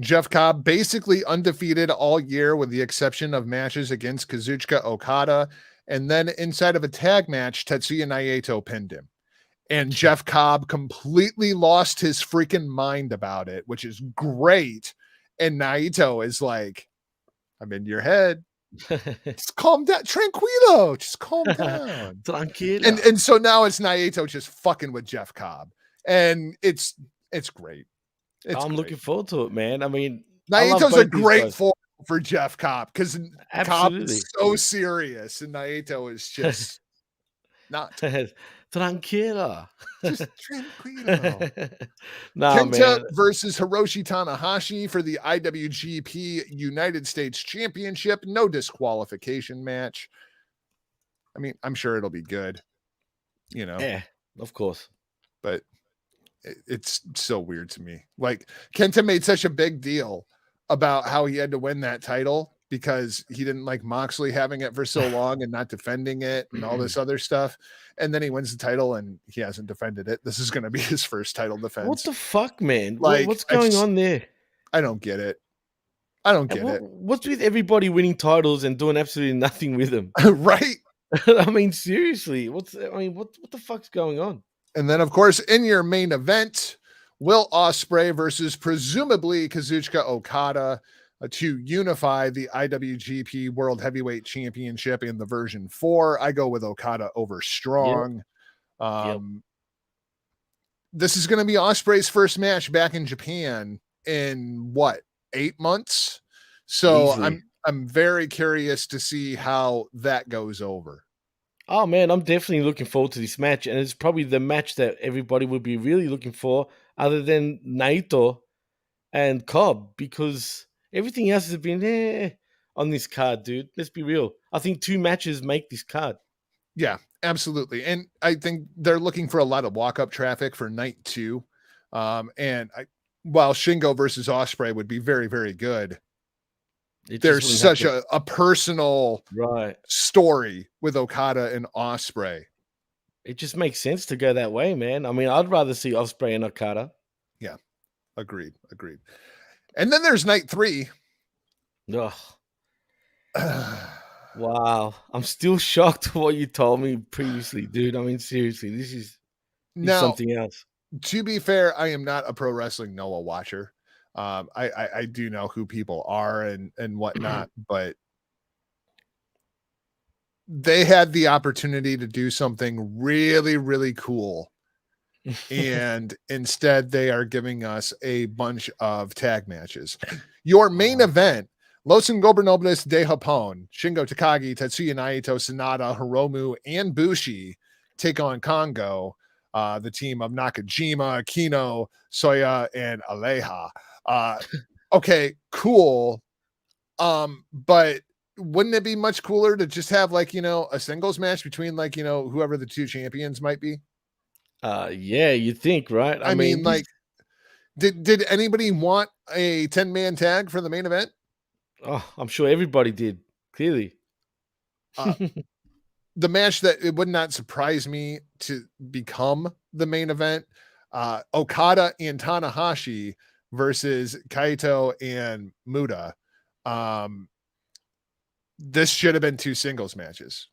Jeff Cobb basically undefeated all year with the exception of matches against Kazuchika Okada. And then inside of a tag match, Tetsuya Naito pinned him. And Jeff Cobb completely lost his freaking mind about it, which is great. And Naito is like, I'm in your head. Just calm down. Tranquilo. Just calm down. Tranquilo. And so now it's Naito just fucking with Jeff Cobb. And it's great. I'm looking forward to it, man. I mean, Naito's a great foil for Jeff Cobb because Cobb is so serious and Naito is just not. Tranquilo. Just tranquilo. Nah, Kenta man. versus Hiroshi Tanahashi for the IWGP United States Championship. No disqualification match. I mean, I'm sure it'll be good. You know? Yeah, of course. But it's so weird to me. Like, Kenta made such a big deal about how he had to win that title because he didn't like Moxley having it for so long and not defending it and all this other stuff. And then he wins the title and he hasn't defended it. This is going to be his first title defense. What the fuck, man? Like, what's going on there? I don't get it. I don't get it. What's with everybody winning titles and doing absolutely nothing with them? Right? I mean, seriously, what the fuck's going on? And then, of course, in your main event, Will Ospreay versus presumably Kazuchika Okada. to unify the IWGP World Heavyweight Championship in the version 4. I go with Okada over Strong. This is going to be Ospreay's first match back in Japan in 8 months. So Easily. I'm very curious to see how that goes over. Oh man, I'm definitely looking forward to this match, and it's probably the match that everybody would be really looking for, other than Naito and Cobb, because everything else has been on this card, dude. Let's be real. I think 2 matches make this card. Yeah, absolutely. And I think they're looking for a lot of walk-up traffic for night 2. While Shingo versus Ospreay would be very, very good, there's such a personal story with Okada and Ospreay. It just makes sense to go that way, man. I mean, I'd rather see Ospreay and Okada. Yeah, agreed. And then there's night 3. Ugh. Wow. I'm still shocked at what you told me previously, dude. I mean, seriously, this is something else. To be fair, I am not a pro wrestling Noah watcher. I do know who people are and whatnot, but they had the opportunity to do something really, really cool. And instead they are giving us a bunch of tag matches. Your main event, Los Ingobernables de Japón, Shingo Takagi, Tetsuya Naito, Sanada, Hiromu, and Bushi take on Kongo, the team of Nakajima, Kino, Soya, and Aleja. Okay, cool. But wouldn't it be much cooler to just have a singles match between whoever the 2 champions might be? Yeah, you think, right? I mean did anybody want a 10-man tag for the main event? Oh, I'm sure everybody did, clearly. The match that it would not surprise me to become the main event, Okada and Tanahashi versus Kaito and Muta. This should have been 2 singles matches.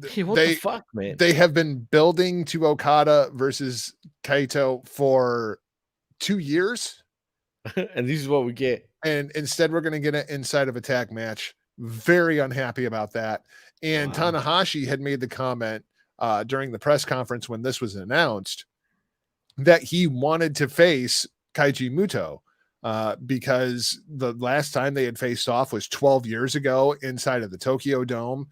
Hey, what the fuck, man? They have been building to Okada versus Kaito for 2 years. And this is what we get. And instead we're going to get an inside of attack match. Very unhappy about that. And Tanahashi had made the comment during the press conference when this was announced that he wanted to face Kaiji Muto because the last time they had faced off was 12 years ago inside of the Tokyo Dome.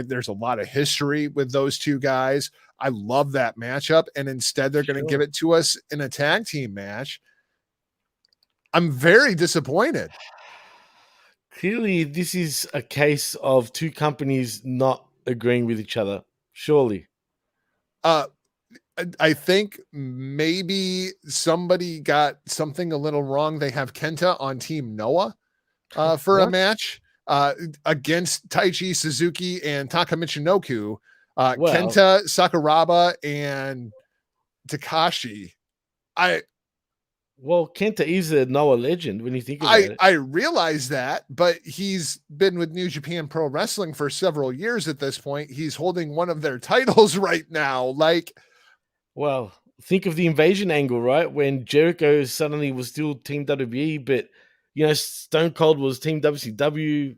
There's a lot of history with those 2 guys. I love that matchup. And instead they're going to give it to us in a tag team match. I'm very disappointed. Clearly, this is a case of 2 companies not agreeing with each other. Surely. I think maybe somebody got something a little wrong. They have Kenta on Team Noah for a match against Taichi Suzuki and Taka Michinoku. Kenta, Sakuraba, and Takashi. Well, Kenta is a Noah legend when you think about it. I realize that, but he's been with New Japan Pro Wrestling for several years at this point. He's holding one of their titles right now. Well, think of the invasion angle, right? When Jericho suddenly was still Team WWE, but Stone Cold was Team WCW.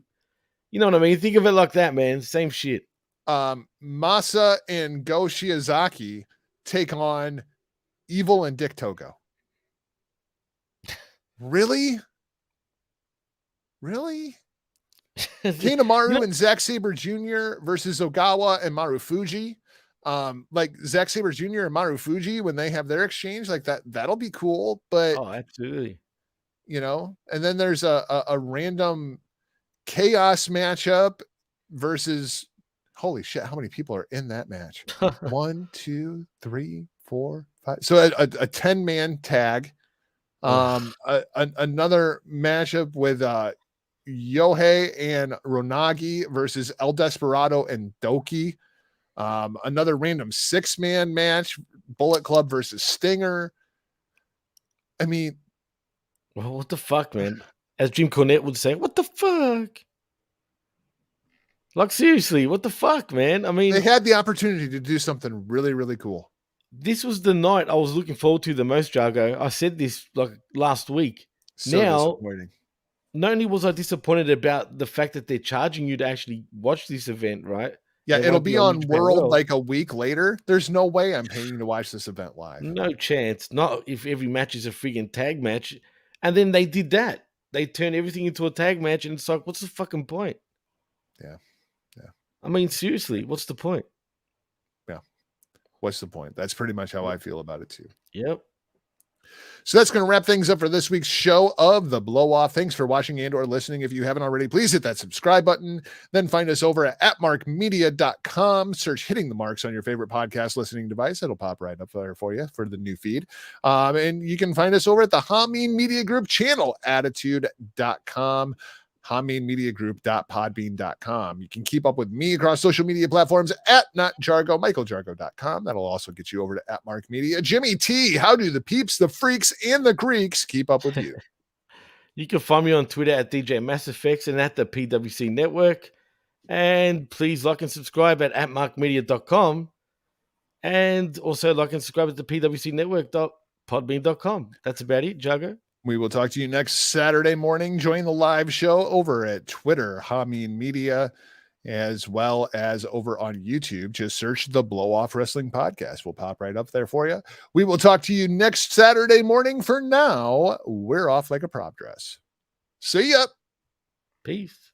You know what I mean? Think of it like that, man. Same shit. Masa and Go Shiozaki take on Evil and Dick Togo. Really? Kanemaru and Zack Sabre Jr. versus Ogawa and Marufuji. Zack Sabre Jr. and Marufuji, when they have their exchange, that'll be cool. But absolutely. And then there's a random chaos matchup versus holy shit, how many people are in that match? 1, 2, 3, 4, 5. So a 10-man tag. Another matchup with Yohei and Ronagi versus El Desperado and Doki. Another random 6-man match, Bullet Club versus Stinger. I mean, well, what the fuck, man? As Jim Cornette would say, what the fuck? Seriously, what the fuck, man? I mean, they had the opportunity to do something really, really cool. This was the night I was looking forward to the most, Jargo. I said this last week. So disappointing. not only was I disappointed about the fact that they're charging you to actually watch this event, right? Yeah, It it'll won't be on New on Japan World World. like a week later. There's no way I'm paying to watch this event live. No chance. Not if every match is a freaking tag match. And then they did that. They turned everything into a tag match, and it's like, what's the fucking point? Yeah. I mean, seriously, what's the point? Yeah. What's the point? That's pretty much how I feel about it too. Yep. So that's going to wrap things up for this week's show of The Blow Off. Thanks for watching and or listening. If you haven't already, please hit that subscribe button. Then find us over at markmedia.com. Search Hitting the Marks on your favorite podcast listening device. It'll pop right up there for you for the new feed. And you can find us over at the Hameen Media Group channel, attitude.com. HameenMediaGroup.podbean.com. You can keep up with me across social media platforms at NotJargo, MichaelJargo.com. That'll also get you over to @MarkMedia. Jimmy T, how do the peeps, the freaks, and the Greeks keep up with you? You can find me on Twitter at DJ MassFX and at the PWC Network. And please like and subscribe at markmedia.com. And also like and subscribe at the PWC Network.podbean.com. That's about it, Jago. We will talk to you next Saturday morning. Join the live show over at Twitter, Hameen Media, as well as over on YouTube. Just search the Blow Off Wrestling Podcast. We'll pop right up there for you. We will talk to you next Saturday morning. For now, we're off like a prop dress. See ya. Peace.